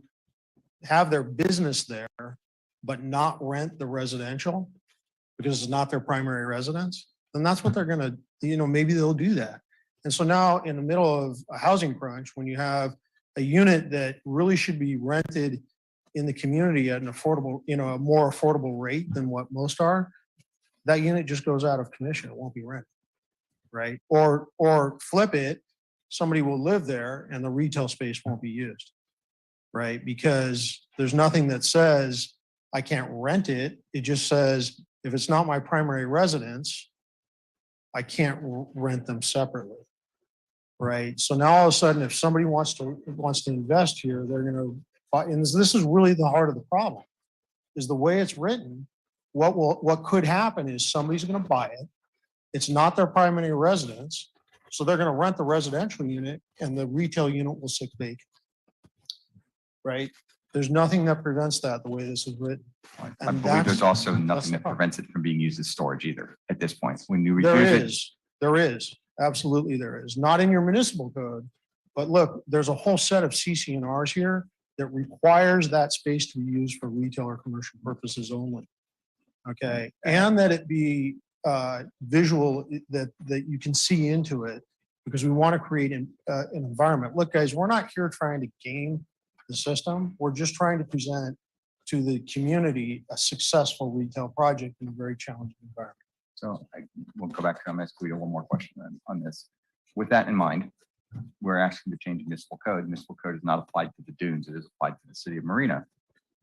have their business there, but not rent the residential because it's not their primary residence, then that's what they're gonna, maybe they'll do that. And so now in the middle of a housing crunch, when you have a unit that really should be rented in the community at an affordable, a more affordable rate than what most are, that unit just goes out of commission. It won't be rented, right? Or flip it, somebody will live there and the retail space won't be used, right? Because there's nothing that says I can't rent it. It just says, if it's not my primary residence, I can't rent them separately, right? So now all of a sudden, if somebody wants to invest here, they're going to buy, and this is really the heart of the problem, is the way it's written. What could happen is somebody's going to buy it. It's not their primary residence, so they're going to rent the residential unit, and the retail unit will sit vacant, right? There's nothing that prevents that the way this is written. I And believe there's that's- also that's nothing the that problem. prevents it from being used as storage either at this point. When you There reduce it, there is, absolutely there is. Not in your municipal code, but look, there's a whole set of CC&Rs here that requires that space to be used for retail or commercial purposes only. Okay, and that it be visual, that you can see into it, because we want to create an environment. Look, guys, we're not here trying to game the system. We're just trying to present to the community a successful retail project in a very challenging environment. so we'll go back to I'm asking Guido one more question on this. With that in mind, we're asking to change municipal code. Municipal code is not applied to the dunes. It is applied to the city of Marina.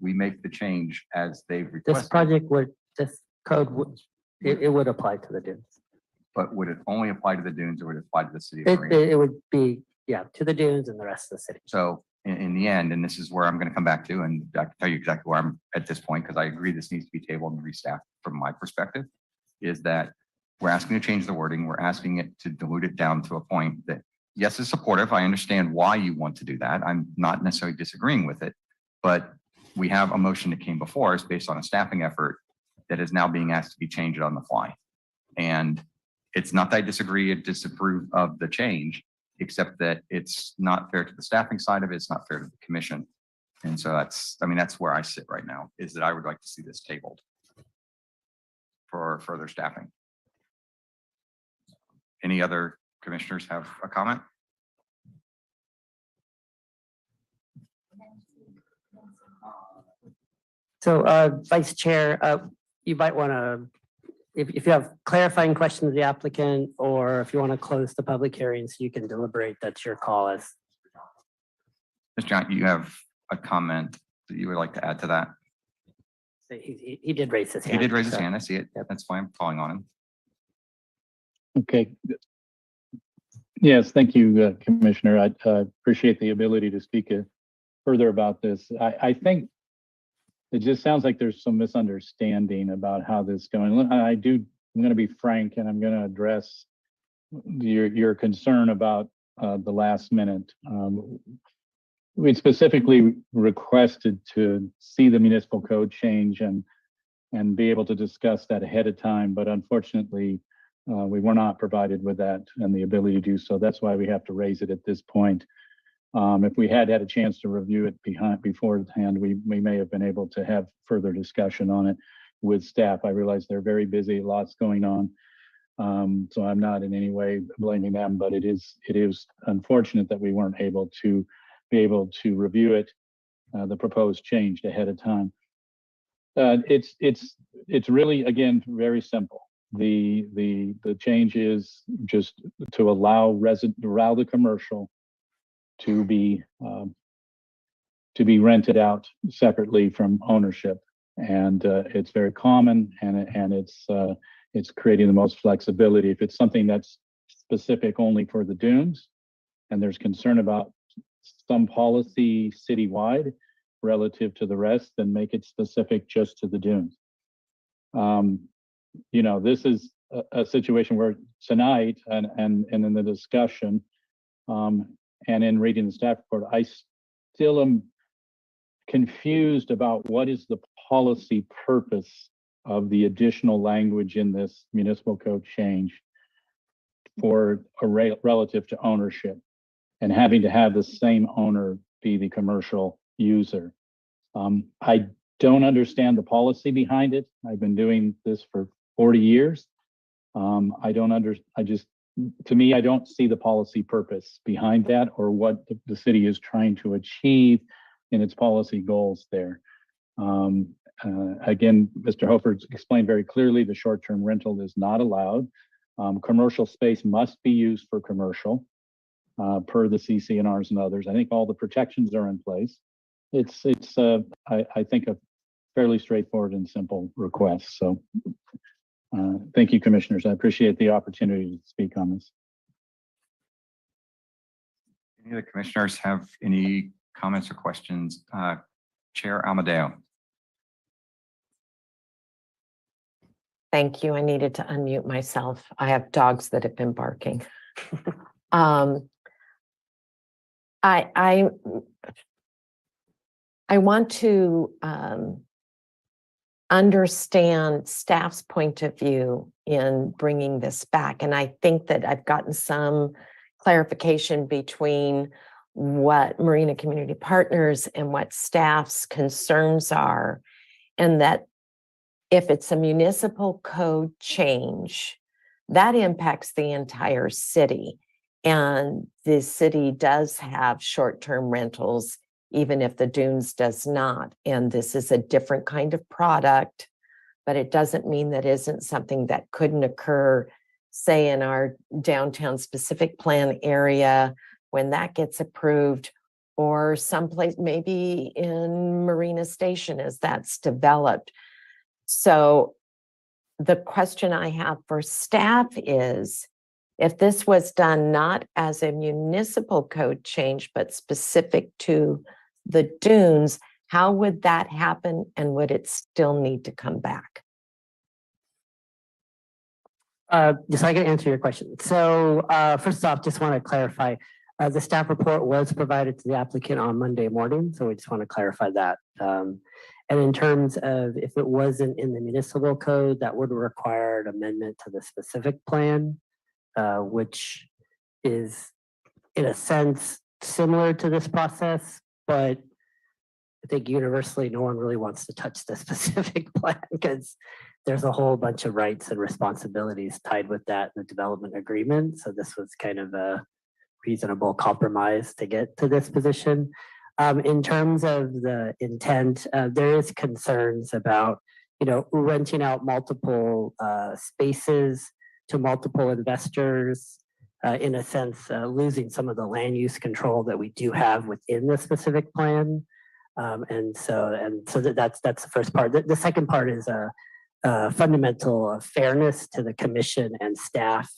We make the change as they've This requested, project would, this code would, it would apply to the dunes. but would it only apply to the dunes or would it apply to the city of It, Marina? it would be, yeah, to the dunes and the rest of the city. So in the end, and this is where I'm going to come back to, and I can tell you exactly where I'm at this point, because I agree this needs to be tabled and restaffed from my perspective, is that we're asking to change the wording. We're asking it to dilute it down to a point that, yes, is supportive. I understand why you want to do that. I'm not necessarily disagreeing with it, but we have a motion that came before us based on a staffing effort that is now being asked to be changed on the fly. And it's not that I disagree or disapprove of the change, except that it's not fair to the staffing side of it. It's not fair to the commission. And so that's where I sit right now, is that I would like to see this tabled for further staffing. Any other commissioners have a comment? So, Vice Chair, you might want to, if you have clarifying questions of the applicant, or if you want to close the public hearing so you can deliberate, that's your call. As Mr. John, you have a comment that you would like to add to that? he did raise his He hand. did raise his so- hand. I see it. Yep. That's why I'm calling on him. Okay. Yes, thank you, Commissioner. I appreciate the ability to speak further about this. I think it just sounds like there's some misunderstanding about how this is going. I'm going to be frank, and I'm going to address your concern about the last minute. We specifically requested to see the municipal code change and be able to discuss that ahead of time, but unfortunately, we were not provided with that and the ability to do so. That's why we have to raise it at this point. If we had a chance to review it beforehand, we may have been able to have further discussion on it with staff. I realize they're very busy, lots going on. So I'm not in any way blaming them, but it is unfortunate that we weren't able to review it, the proposed change ahead of time. It's really, again, very simple. The change is just to allow the commercial to be rented out separately from ownership, and it's very common, and it's creating the most flexibility. If it's something that's specific only for the dunes, and there's concern about some policy citywide relative to the rest, then make it specific just to the dunes. This is a situation where tonight and in the discussion and in reading the staff report, I still am confused about what is the policy purpose of the additional language in this municipal code change for relative to ownership and having to have the same owner be the commercial user. I don't understand the policy behind it. I've been doing this for 40 years. I to me, I don't see the policy purpose behind that or what the city is trying to achieve in its policy goals there. Again, Mr. Hofer explained very clearly the short-term rental is not allowed. Commercial space must be used for commercial per the CCNRs and others. I think all the protections are in place. It's I think a fairly straightforward and simple request. So thank you, commissioners. I appreciate the opportunity to speak on this. Any of the commissioners have any comments or questions? Chair Amadeo. Thank you. I needed to unmute myself. I have dogs that have been barking. I want to understand staff's point of view in bringing this back. And I think that I've gotten some clarification between what Marina Community Partners and what staff's concerns are, and that if it's a municipal code change, that impacts the entire city. And the city does have short-term rentals, even if the Dunes does not. And this is a different kind of product, but it doesn't mean that isn't something that couldn't occur, say, in our downtown specific plan area when that gets approved, or someplace maybe in Marina Station as that's developed. So the question I have for staff is, if this was done not as a municipal code change, but specific to the Dunes, how would that happen, and would it still need to come back? Just I can answer your question. So first off, just want to clarify, the staff report was provided to the applicant on Monday morning, so we just want to clarify that. And in terms of if it wasn't in the municipal code, that would require an amendment to the specific plan, which is in a sense similar to this process, but I think universally no one really wants to touch the specific plan because there's a whole bunch of rights and responsibilities tied with that in the development agreement. So this was kind of a reasonable compromise to get to this position. In terms of the intent, there is concerns about, renting out multiple spaces to multiple investors, in a sense, losing some of the land use control that we do have within the specific plan. And so that's the first part. The second part is a fundamental fairness to the commission and staff.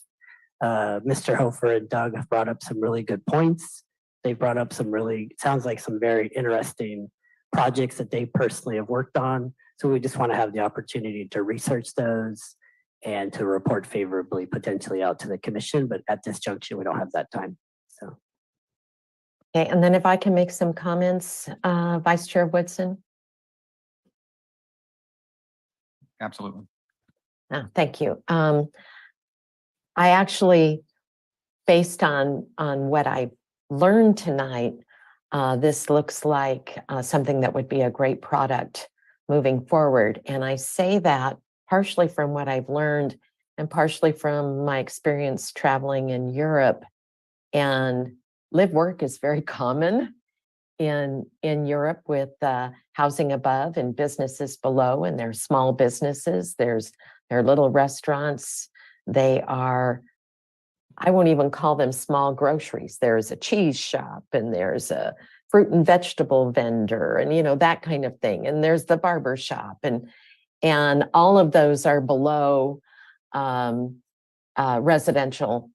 Mr. Hofer and Doug have brought up some really good points. They brought up some sounds like some very interesting projects that they personally have worked on. So we just want to have the opportunity to research those and to report favorably potentially out to the commission. But at this junction, we don't have that time. So. Okay, and then if I can make some comments, Vice Chair Woodson. Absolutely. Thank you. I actually, based on what I learned tonight, this looks like something that would be a great product moving forward. And I say that partially from what I've learned and partially from my experience traveling in Europe. And live work is very common in Europe with housing above and businesses below, and there's small businesses, there are little restaurants. They are, I won't even call them small groceries. There's a cheese shop and there's a fruit and vegetable vendor and that kind of thing. And there's the barber shop and all of those are below residential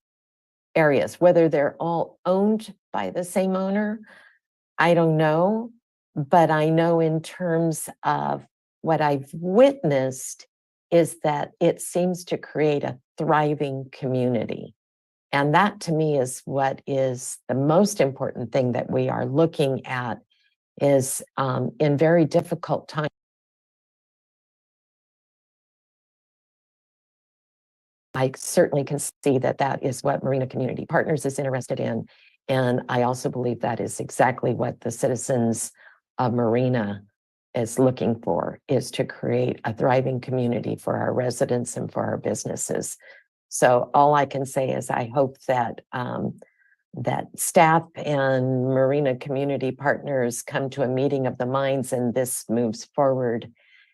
areas. Whether they're all owned by the same owner, I don't know. But I know in terms of what I've witnessed is that it seems to create a thriving community. And that to me is what is the most important thing that we are looking at is in very difficult times. I certainly can see that that is what Marina Community Partners is interested in. And I also believe that is exactly what the citizens of Marina is looking for, is to create a thriving community for our residents and for our businesses. So all I can say is I hope that that staff and Marina community partners come to a meeting of the minds and this moves forward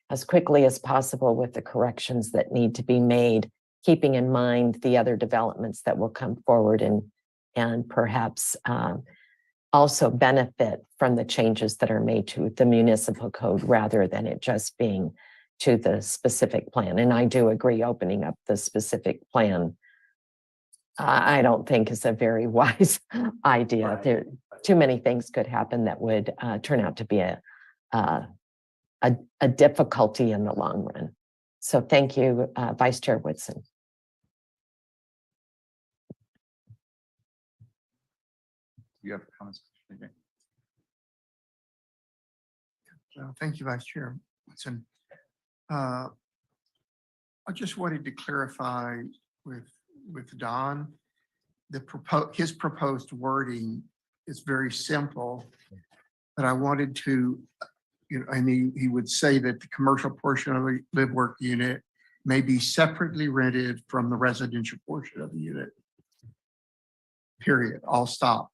as quickly as possible with the corrections that need to be made, keeping in mind the other developments that will come forward and perhaps also benefit from the changes that are made to the municipal code rather than it just being to the specific plan. And I do agree, opening up the specific plan, I don't think is a very wise idea. Right. There, too many things could happen that would turn out to be a difficulty in the long run. So thank you, Vice Chair Woodson. You have comments? Okay. Thank you, Vice Chair Woodson. I just wanted to clarify with Don, his proposed wording is very simple, but I wanted to, and he would say that the commercial portion of the live work unit may be separately rented from the residential portion of the unit. Period. I'll stop.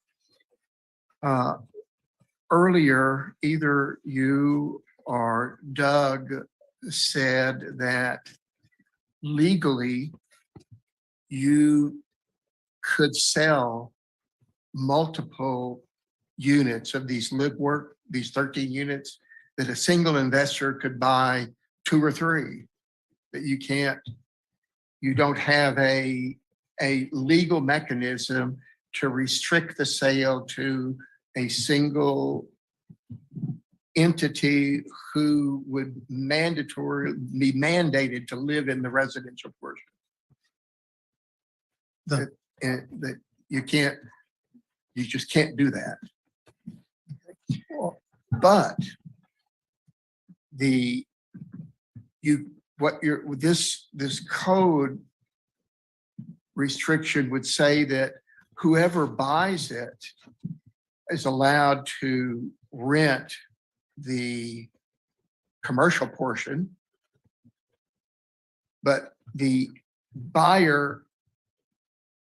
Earlier, either you or Doug said that legally you could sell multiple units of these live work, these 13 units, that a single investor could buy 2 or 3, that you don't have a legal mechanism to restrict the sale to a single entity who would be mandated to live in the residential portion. That you just can't do that. But this code restriction would say that whoever buys it is allowed to rent the commercial portion, but the buyer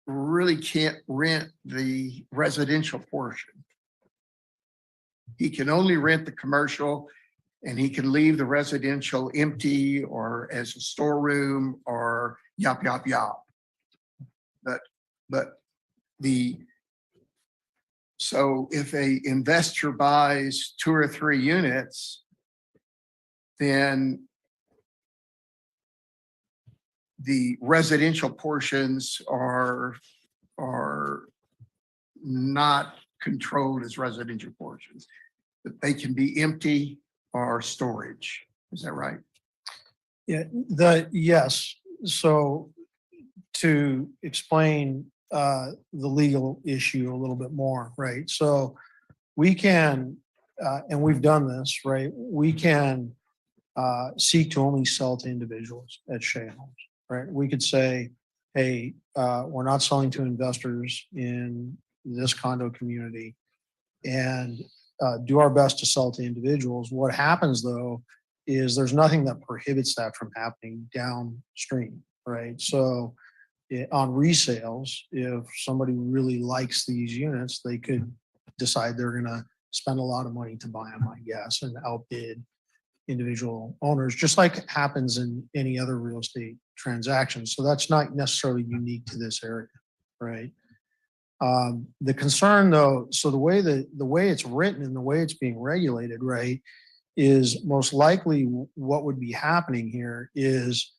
really can't rent the residential portion. He can only rent the commercial, and he can leave the residential empty or as a storeroom or yop. So if a investor buys 2 or 3 units, then the residential portions are not controlled as residential portions, that they can be empty or storage. Is that right? Yeah, yes. So to explain the legal issue a little bit more, right? So we can, and we've done this, right? We can seek to only sell to individuals at Shea Homes, right? We could say, hey, we're not selling to investors in this condo community, and do our best to sell to individuals. What happens though is there's nothing that prohibits that from happening downstream, right? So on resales, if somebody really likes these units, they could decide they're going to spend a lot of money to buy them, I guess, and outbid individual owners, just like happens in any other real estate transaction. So that's not necessarily unique to this area, right? The concern though, so the way it's written and the way it's being regulated, right, is most likely what would be happening here is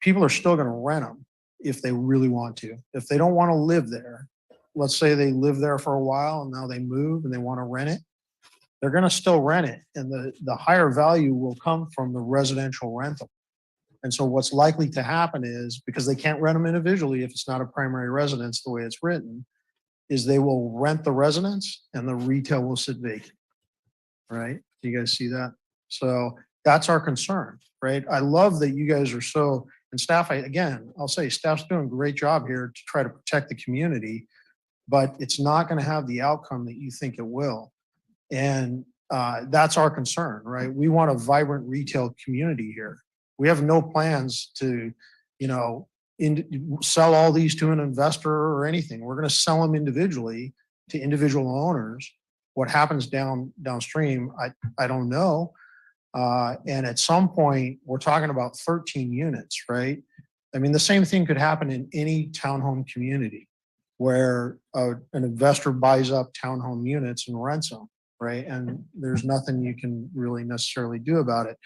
people are still going to rent them if they really want to. If they don't want to live there, let's say they live there for a while and now they move and they want to rent it, they're going to still rent it. And the higher value will come from the residential rental. And so what's likely to happen is, because they can't rent them individually if it's not a primary residence the way it's written, is they will rent the residence and the retail will sit vacant, right? Do you guys see that? So that's our concern, right? I love that you guys are so, and staff, I'll say staff's doing a great job here to try to protect the community, but it's not going to have the outcome that you think it will. And that's our concern, right? We want a vibrant retail community here. We have no plans to, sell all these to an investor or anything. We're going to sell them individually to individual owners. What happens downstream, I don't know. And at some point, we're talking about 13 units, right? I mean, the same thing could happen in any townhome community where an investor buys up townhome units and rents them, right? And there's nothing you can really necessarily do about it.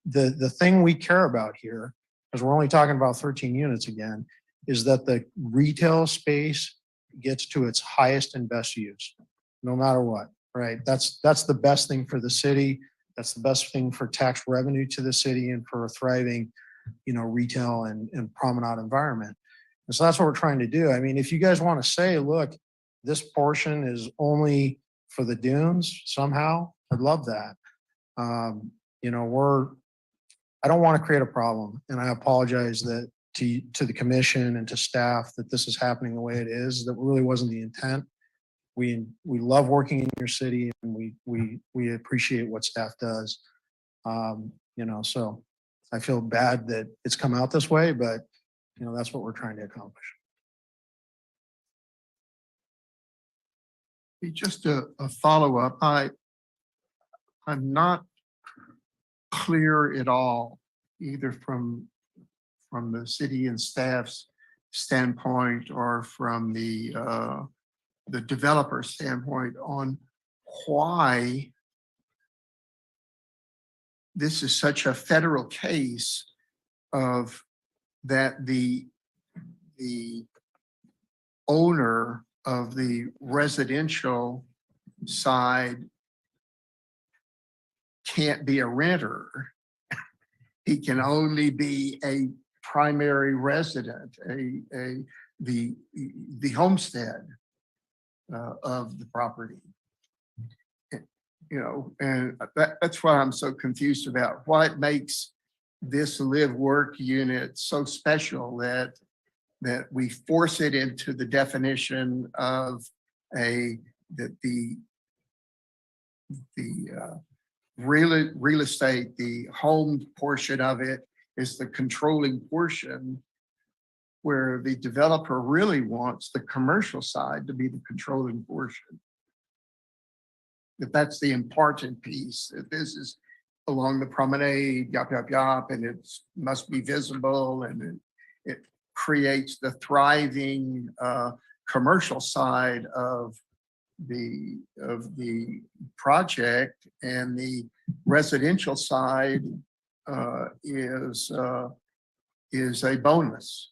The thing we care about here, because we're only talking about 13 units again, is that the retail space gets to its highest and best use, no matter what, right? That's the best thing for the city. That's the best thing for tax revenue to the city and for a thriving, retail and promenade environment. And so that's what we're trying to do. I mean, if you guys want to say, look, this portion is only for the dunes somehow, I'd love that. I don't want to create a problem, and I apologize that to the commission and to staff that this is happening the way it is. That really wasn't the intent. We love working in your city, and we appreciate what staff does. So I feel bad that it's come out this way, but that's what we're trying to accomplish. Just a follow-up. I'm not clear at all, either from the city and staff's standpoint or from the developer standpoint, on why this is such a federal case of that the owner of the residential side can't be a renter. He can only be a primary resident, the homestead of the property. And that's why I'm so confused about what makes this live-work unit so special that we force it into the definition of the real estate, the home portion of it is the controlling portion, where the developer really wants the commercial side to be the controlling portion. If that's the important piece, that this is along the promenade, and it must be visible, and it creates the thriving commercial side of the project, and the residential side is a bonus.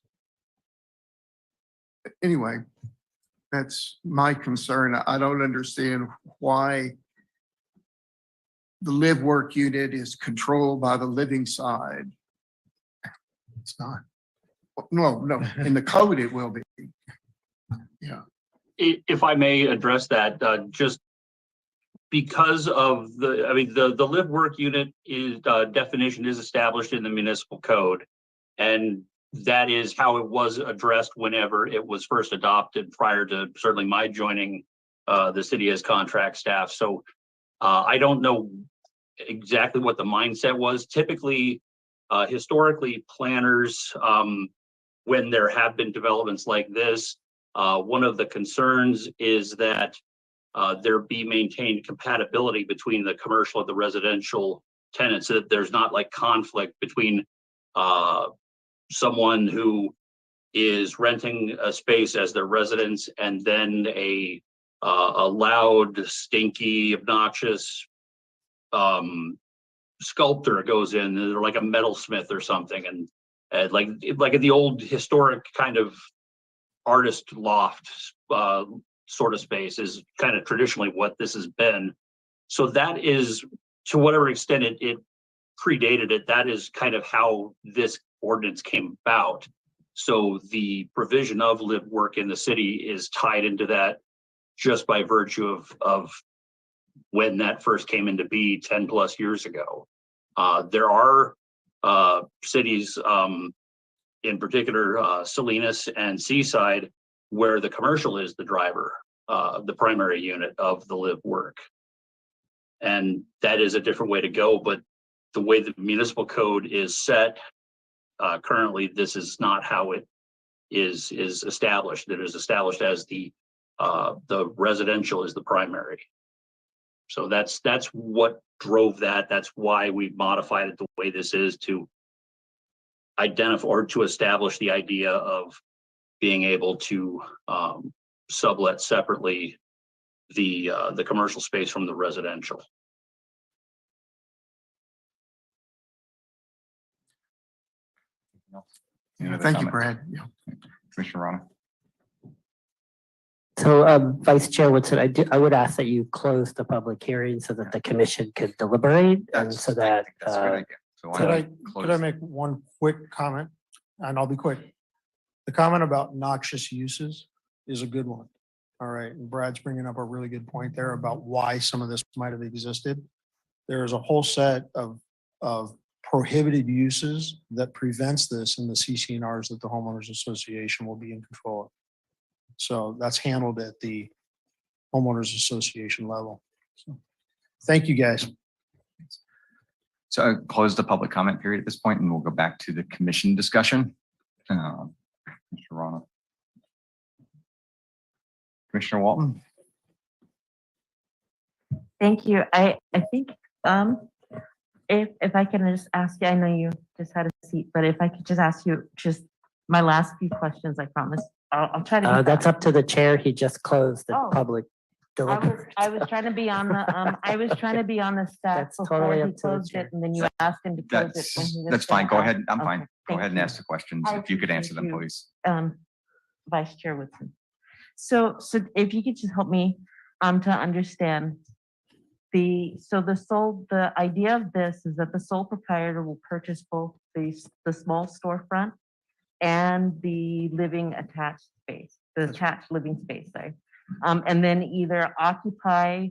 Anyway, that's my concern. I don't understand why the live-work unit is controlled by the living side. It's not. No, in the code it will be. Yeah. If I may address that, just because of the live work unit is definition is established in the municipal code, and that is how it was addressed whenever it was first adopted, prior to certainly my joining the city as contract staff. So I don't know exactly what the mindset was. Typically, historically, planners, when there have been developments like this, one of the concerns is that there be maintained compatibility between the commercial and the residential tenants, so that there's not like conflict between someone who is renting a space as their residence and then a loud, stinky, obnoxious sculptor goes in, they're like a metalsmith or something, and like the old historic kind of artist loft sort of space is kind of traditionally what this has been. So that is, to whatever extent it predated it, that is kind of how this ordinance came about. So the provision of live work in the city is tied into that just by virtue of when that first came into be 10 plus years ago. There are cities, in particular Salinas and Seaside, where the commercial is the driver, the primary unit of the live work. And that is a different way to go, but the way the municipal code is set, currently this is not how it is established. It is established as the residential is the primary. So that's what drove that. That's why we modified it the way this is, to identify or to establish the idea of being able to sublet separately the commercial space from the residential. Any other Thank you, comment? Brad. Yeah. Commissioner Rana? So, Vice Chair Woodson, I would ask that you close the public hearing so that the commission could deliberate and so that, That's a good idea. So why Could don't I, we could I close- make one quick comment? And I'll be quick. The comment about noxious uses is a good one. All right, and Brad's bringing up a really good point there about why some of this might have existed. There is a whole set of prohibited uses that prevents this in the CCNRs that the homeowners association will be in control of. So that's handled at the homeowners association level. So, thank you, guys. So I close the public comment period at this point, and we'll go back to the commission discussion. Mr. Rana. Commissioner Walton? Thank you. I think, if I can just ask you, I know you just had a seat, but if I could just ask you just my last few questions, I promise. I'll try to. be that's fast. up to the chair. He just closed the Oh. public. I was trying to be on the, I was trying to be on the staff That's before totally he up to the closed chair. it, and then you asked him to close it. when he was That's fine. Go gonna ahead. ask. I'm Okay, fine. Go thank ahead and you. ask the questions. I If you could answer them, appreciate you. please. Vice Chair Woodson. So if you could just help me to understand the idea of this is that the sole proprietor will purchase both the small storefront and the living attached space, the attached living space, sorry. And then either occupy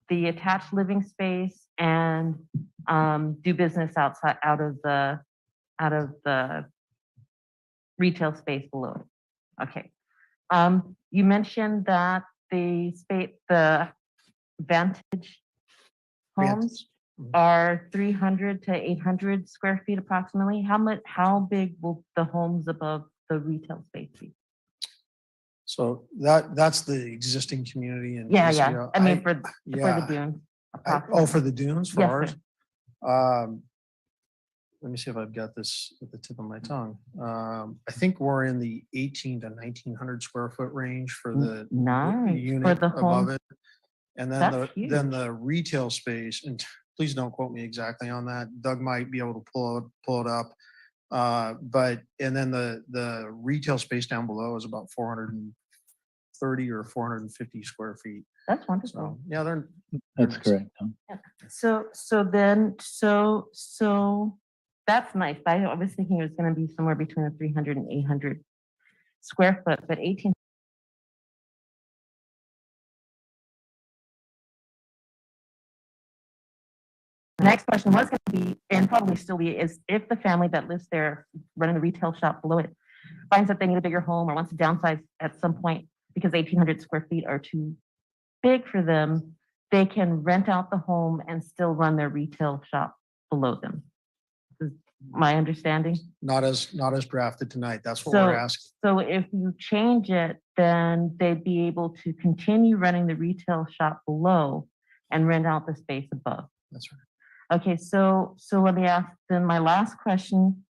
the attached living space and do business out of the retail space below. Okay. You mentioned that the Vantage homes are 300 to 800 square feet approximately. How big will the homes above the retail space be? So that's the existing community in. Yeah, ACO. I mean, for the yeah. dunes. Oh, for the dunes, for Yes, ours? sir. Let me see if I've got this at the tip of my tongue. I think we're in the 18 to 1900 square foot range for the Nice, for unit the above home. it. And then That's then the retail space, and please don't quote me exactly on that. Doug might be able to pull it up. But, and then the retail space down below is about 430 or 450 square feet. That's wonderful. So, yeah, they're. That's nice. correct. Huh? So that's nice. I was thinking it was gonna be somewhere between a 300 and 800 square foot, but 18. The next question was gonna be, and probably still be, is if the family that lives there running the retail shop below it finds that they need a bigger home or wants to downsize at some point because 1800 square feet are too big for them, they can rent out the home and still run their retail shop below them. Is my understanding? Not as drafted tonight. That's what we're asking. So if you change it, then they'd be able to continue running the retail shop below and rent out the space above. That's right. Okay, so let me ask then my last question,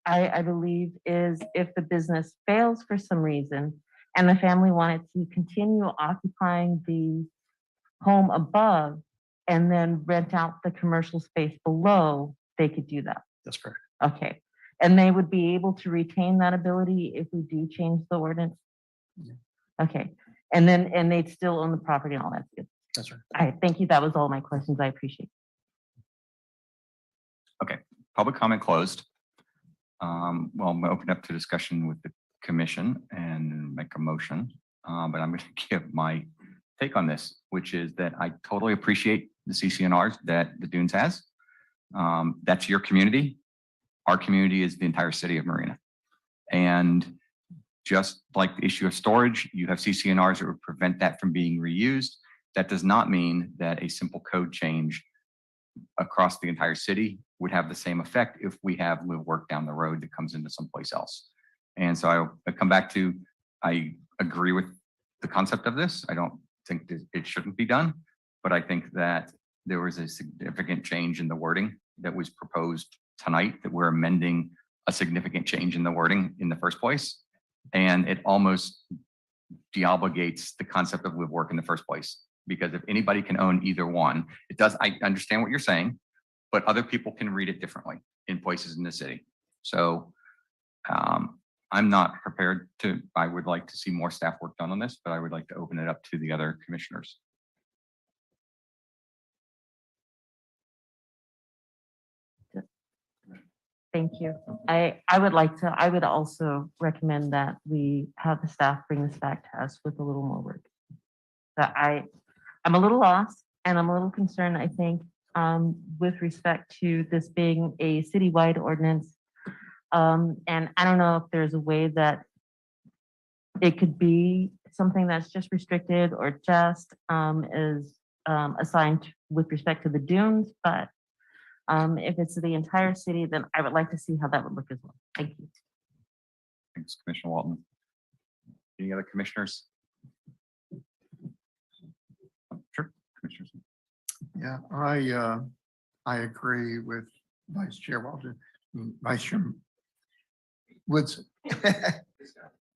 I believe, is if the business fails for some reason and the family wanted to continue occupying the home above and then rent out the commercial space below, they could do that. That's correct. Okay, and they would be able to retain that ability if we do change the ordinance? Okay, and they'd still own the property and all that good. That's right. All right, thank you. That was all my questions. I appreciate it. Okay, public comment closed. Well, I'm gonna open up to discussion with the commission and make a motion. But I'm going to give my take on this, which is that I totally appreciate the CCNRs that the Dunes has. That's your community. Our community is the entire city of Marina. And just like the issue of storage, you have CCNRs that would prevent that from being reused. That does not mean that a simple code change across the entire city would have the same effect if we have live work down the road that comes into someplace else. And so I come back to, I agree with the concept of this. I don't think that it shouldn't be done, but I think that there was a significant change in the wording that was proposed tonight, that we're amending a significant change in the wording in the first place. And it almost deobligates the concept of live work in the first place. Because if anybody can own either one, it does, I understand what you're saying, but other people can read it differently in places in the city. So I'm not prepared to, I would like to see more staff work done on this, but I would like to open it up to the other commissioners. Thank you. I would also recommend that we have the staff bring this back to us with a little more work. That I'm a little lost and I'm a little concerned, I think, with respect to this being a citywide ordinance. And I don't know if there's a way that it could be something that's just restricted or just is assigned with respect to the dunes, but if it's the entire city, then I would like to see how that would look as well. Thank you. Thanks, Commissioner Walton. Any other commissioners? Sure, commissioners. Yeah, I agree with Vice Chair Walton, Vice Chair Woods.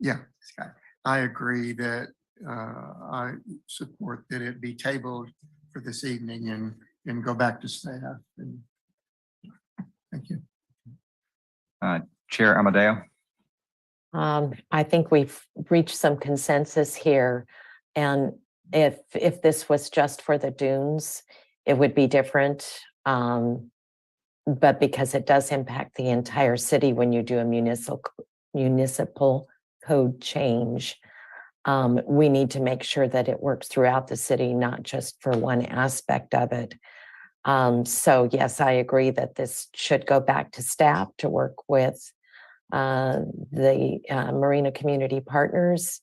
Yeah, Scott. I agree that I support that it be tabled for this evening and go back to staff. And thank you. Chair Amadeo. I think we've reached some consensus here. And if this was just for the dunes, it would be different. But because it does impact the entire city when you do a municipal code change, we need to make sure that it works throughout the city, not just for one aspect of it. So yes, I agree that this should go back to staff to work with the Marina community partners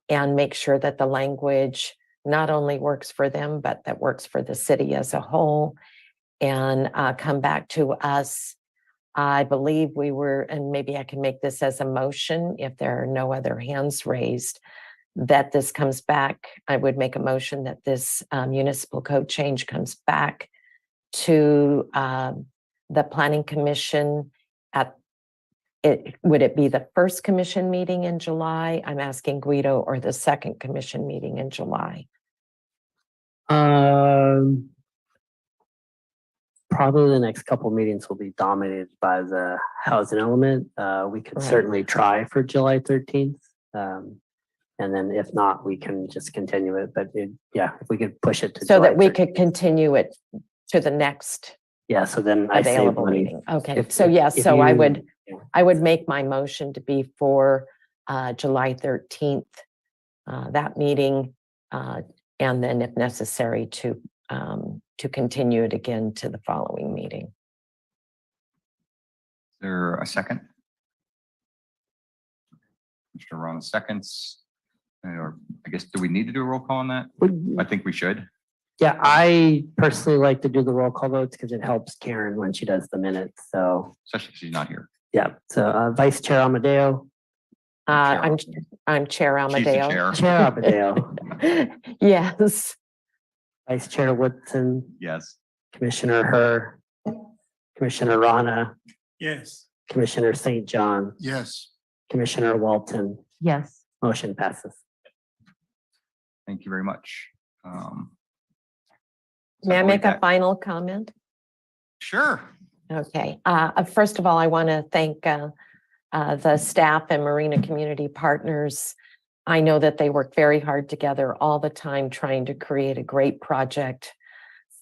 and make sure that the language not only works for them, but that works for the city as a whole, and come back to us. I believe we were, and maybe I can make this as a motion if there are no other hands raised, that this comes back. I would make a motion that this municipal code change comes back to the Planning Commission at it. Would it be the first commission meeting in July? I'm asking Guido, or the second commission meeting in July? Probably the next couple meetings will be dominated by the housing element. We could Right. certainly try for July 13th. And then if not, we can just continue it. But yeah, if we could push it to So July that we 13th. could continue it to the next Yeah, so then I say available one. meeting. Okay, If- so if- yes, if so I you- would make my motion to be for July 13th, that meeting, and then if necessary to continue it again to the following meeting. Is there a second? Mr. Ron seconds. Or I guess, do we need to do a roll call on that? I think we should. Yeah, I personally like to do the roll call votes because it helps Karen when she does the minutes. So Especially if she's not here. yeah, so Vice Chair Amadeo, I'm Chair She's the Amadeo. chair. Chair Amadeo, Yes. Vice Chair Woodson, Yes. Commissioner Herr, Commissioner Rana, Yes. Commissioner St. John, Yes. Commissioner Walton, Yes. motion passes. Thank you very much. May I believe make a that- final comment? Sure. Okay. First of all, I want to thank the staff and Marina Community Partners. I know that they work very hard together all the time trying to create a great project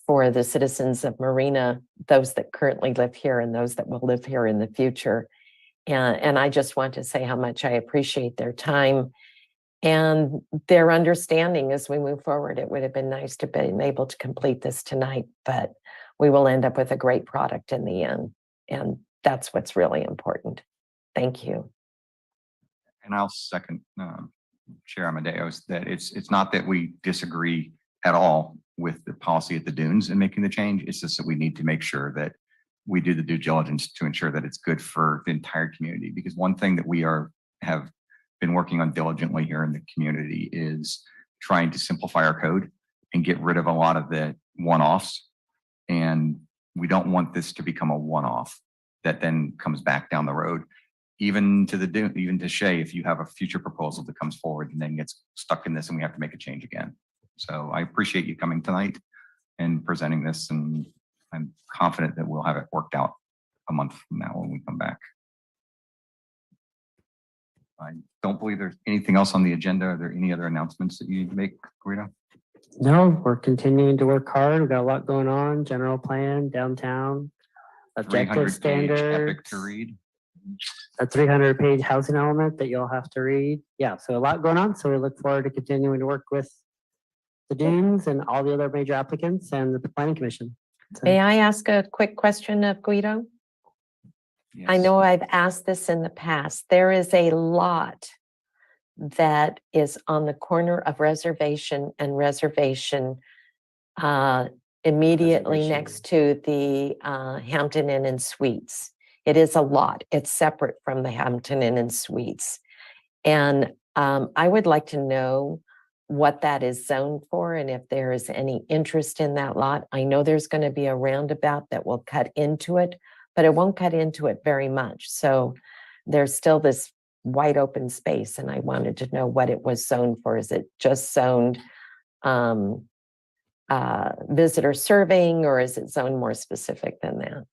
for the citizens of Marina, those that currently live here and those that will live here in the future. And I just want to say how much I appreciate their time and their understanding as we move forward. It would have been nice to be able to complete this tonight, but we will end up with a great product in the end. And that's what's really important. Thank you. And I'll second Chair Amadeo's that it's not that we disagree at all with the policy at the dunes and making the change. It's just that we need to make sure that we do the due diligence to ensure that it's good for the entire community. Because one thing that have been working on diligently here in the community is trying to simplify our code and get rid of a lot of the one-offs. And we don't want this to become a one-off that then comes back down the road. Even to Shay, if you have a future proposal that comes forward and then gets stuck in this and we have to make a change again. So I appreciate you coming tonight and presenting this, and I'm confident that we'll have it worked out a month from now when we come back. I don't believe there's anything else on the agenda. Are there any other announcements that you need to make, Guido? No, we're continuing to work hard. We've got a lot going on, general plan, downtown, objective 300-page epic standards, to read. a 300-page housing element that you'll have to read. Yeah, so a lot going on. So we look forward to continuing to work with the dunes and all the other major applicants and the planning commission. So- May I ask a quick question of Guido? I Yes. know I've asked this in the past. There is a lot that is on the corner of Reservation and Reservation, immediately Reservation. next to the Hampton Inn and Suites. It is a lot. It's separate from the Hampton Inn and Suites. And I would like to know what that is zoned for and if there is any interest in that lot. I know there's going to be a roundabout that will cut into it, but it won't cut into it very much. So there's still this wide open space, and I wanted to know what it was zoned for. Is it just zoned visitor serving, or is it zoned more specific than that?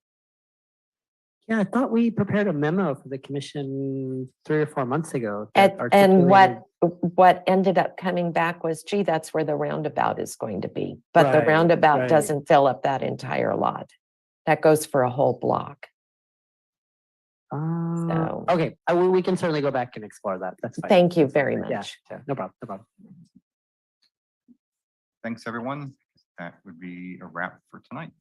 Yeah, I thought we prepared a memo for the commission 3 or 4 months ago. And that what articulated- ended up coming back was, gee, that's where the roundabout is going to be. But the Right, roundabout right. doesn't fill up that entire lot. That goes for a whole block. So- Okay, we can certainly go back and explore that. That's fine. Thank you very Yeah, much. yeah, no problem, no problem. Thanks, everyone. That would be a wrap for tonight.